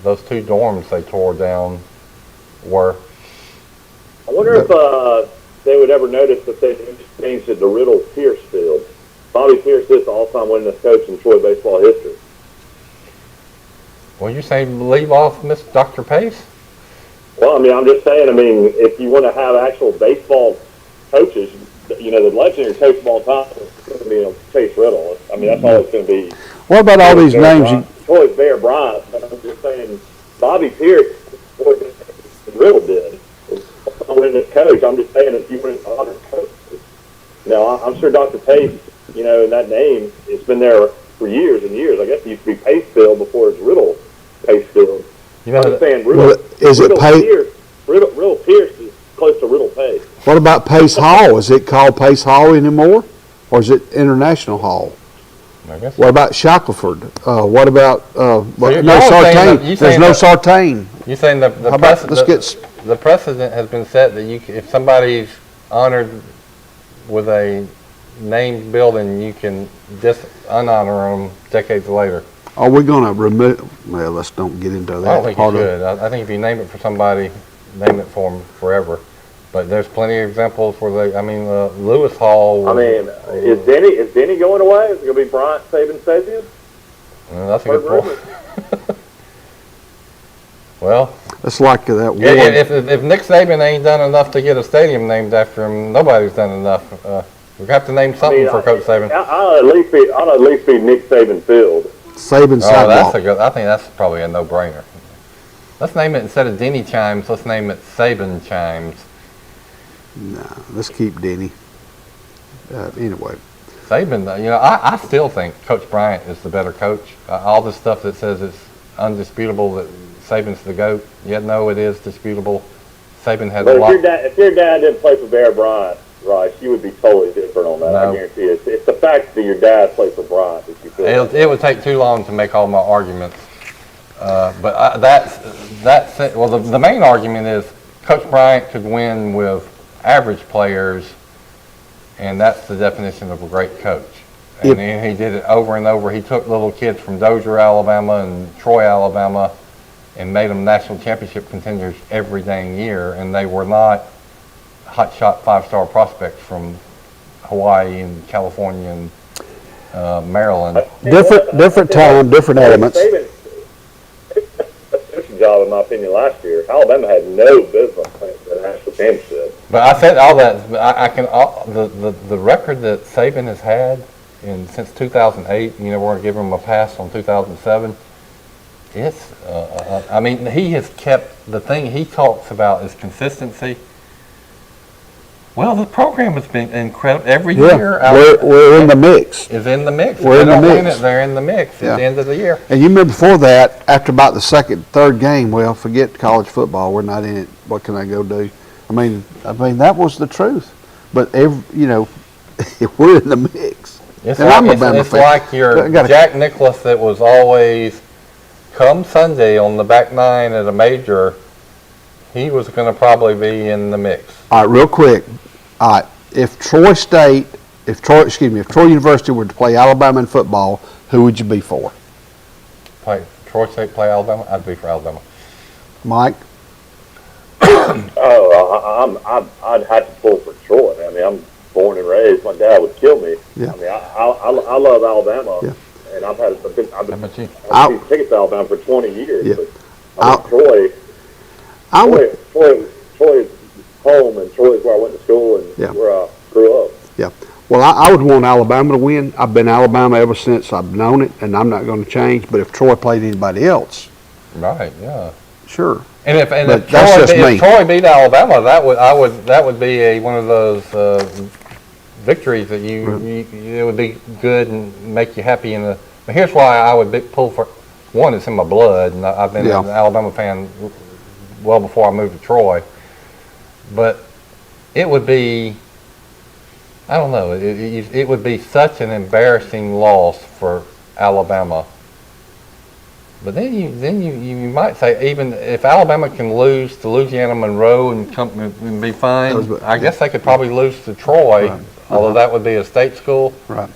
those two dorms they tore down were. I wonder if they would ever notice that they changed it to Riddle Pierce Field. Bobby Pierce is the all-time winningest coach in Troy baseball history. Well, you say leave off Miss Dr. Pace? Well, I mean, I'm just saying, I mean, if you want to have actual baseball coaches, you know, the legendary coach of all time is going to be Chase Riddle. I mean, that's all it's going to be. What about all these names? Troy's Bear Bryant, but I'm just saying, Bobby Pierce, what Riddle did. I'm winning this coach. I'm just saying, if you win other coaches. Now, I'm sure Dr. Pace, you know, in that name, it's been there for years and years. I guess it used to be Pacefield before it's Riddle Pacefield. You know, I'm saying Riddle Pierce is close to Riddle Pace. What about Pace Hall? Is it called Pace Hall anymore, or is it International Hall? I guess. What about Shackelford? What about you're no saying Sartain? that- There's no Sartain. You're saying the How about let's the precedent has been set that if somebody's honored with a named building, you can just unhonor them decades later. Are we going to remove? Well, let's don't get into that. I don't think you should. I think if you name it for somebody, name it for them forever. But there's plenty of examples where Lewis Hall. I mean, is Denny going away? Is it going to be Bryant, Saban, Sabian? That's a good point. Well, it's like that war. If Nick Saban ain't done enough to get a stadium named after him, nobody's done enough. We have to name something for Coach Saban. I'll at least be Nick Saban Field. Saban sidewalk. I think that's probably a no-brainer. Let's name it, instead of Denny Chimes, let's name it Saban Chimes. Nah, let's keep Denny. Anyway. Saban, you know, I still think Coach Bryant is the better coach. All the stuff that says it's undisputable that Saban's the GOAT, yet no, it is disputable. Saban had a lot. If your dad didn't play for Bear Bryant, Rice, you would be totally different on that. No. I guarantee you. It's the fact that your dad played for Bryant that you feel. It would take too long to make all my arguments. But the main argument is Coach Bryant could win with average players, and that's the definition of a great coach. And he did it over and over. He took little kids from Dozier, Alabama, and Troy, Alabama, and made them national championship contenders every dang year, and they were not hotshot five-star prospects from Hawaii and California and Maryland. Different time, different elements. Saban, job, in my opinion, last year. Alabama had no business playing for the national championship. But I said all that. The record that Saban has had since 2008. You know, we're gonna give him a pass on 2007. It's. I mean, he has kept the thing he talks about is consistency. Well, the program has been incredible every year. We're in the mix. Is in the mix. We're in the mix. Win it, they're in the mix at the end of the year. And you remember before that, after about the second, third game, well, forget college football. We're not in it. What can I go do? I mean that was the truth. But we're in the mix. It's and like, I'm a Bama it's fan. like your Jack Nicklaus that was always come Sunday on the back nine at a major. He was going to probably be in the mix. All right, real quick. All right, if Troy University were to play Alabama in football, who would you be for? Troy State play Alabama? I'd be for Alabama. Mike? I'd have to pull for Troy. I mean, I'm born and raised. My dad would kill me. Yeah. I mean, I love Alabama, and I've been tickets to Alabama for 20 years. Yeah. But Troy is home, and Troy's where I went to school and where I grew up. Yeah. Well, I would want Alabama to win. I've been Alabama ever since I've known it, and I'm not going to change. But if Troy played anybody else, right? Yeah. Sure. And if Troy beat Alabama, that would be one of those victories that it would be good and make you happy. But here's why I would pull for one. It's in my blood, and I've been an Alabama fan well before I moved to Troy. But it would be, I don't know, it would be such an embarrassing loss for Alabama. But then you might say, even if Alabama can lose to Louisiana Monroe and be fine, I guess they could probably lose to Troy, although that would be a state school. Right.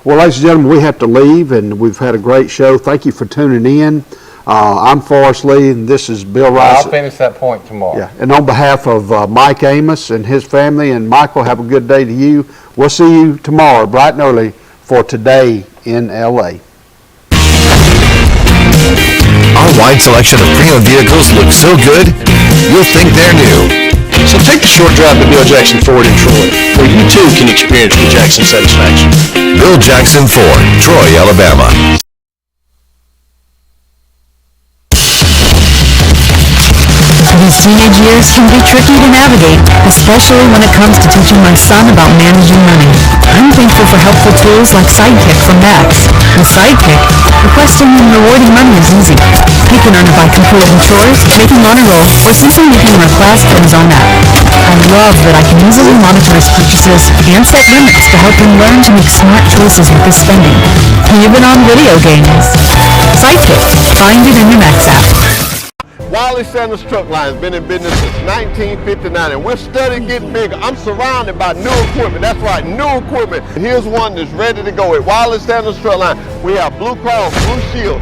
Well, ladies and gentlemen, we have to leave, and we've had a great show. Thank you for tuning in. I'm Forrest Lee, and this is Bill Rice. I'll finish that point tomorrow. Yeah, and on behalf of Mike Amos and his family, and Michael, have a good day to you. We'll see you tomorrow, bright and early, for Today in L.A. Our wide selection of pre-owned vehicles looks so good, you'll think they're new. So take the short drive to Bill Jackson Ford in Troy, where you too can experience the Jackson satisfaction. Bill Jackson Ford, Troy, Alabama. These teenage years can be tricky to navigate, especially when it comes to teaching my son about managing money. I'm thankful for helpful tools like Sidekick from Max. With Sidekick, requesting and rewarding money is easy. You can earn it by completing chores, making honor roll, or simply making a request in his own app. I love that I can easily monitor his purchases and set limits to help him learn to make smart choices with his spending, even on video games. Sidekick, find it in your Max app. Wiley Sanders Truck Line has been in business since 1959, and we're steadily getting bigger. I'm surrounded by new equipment. That's right, new equipment. Here's one that's ready to go at Wiley Sanders Truck Line. We have Blue Cross, Blue Shield,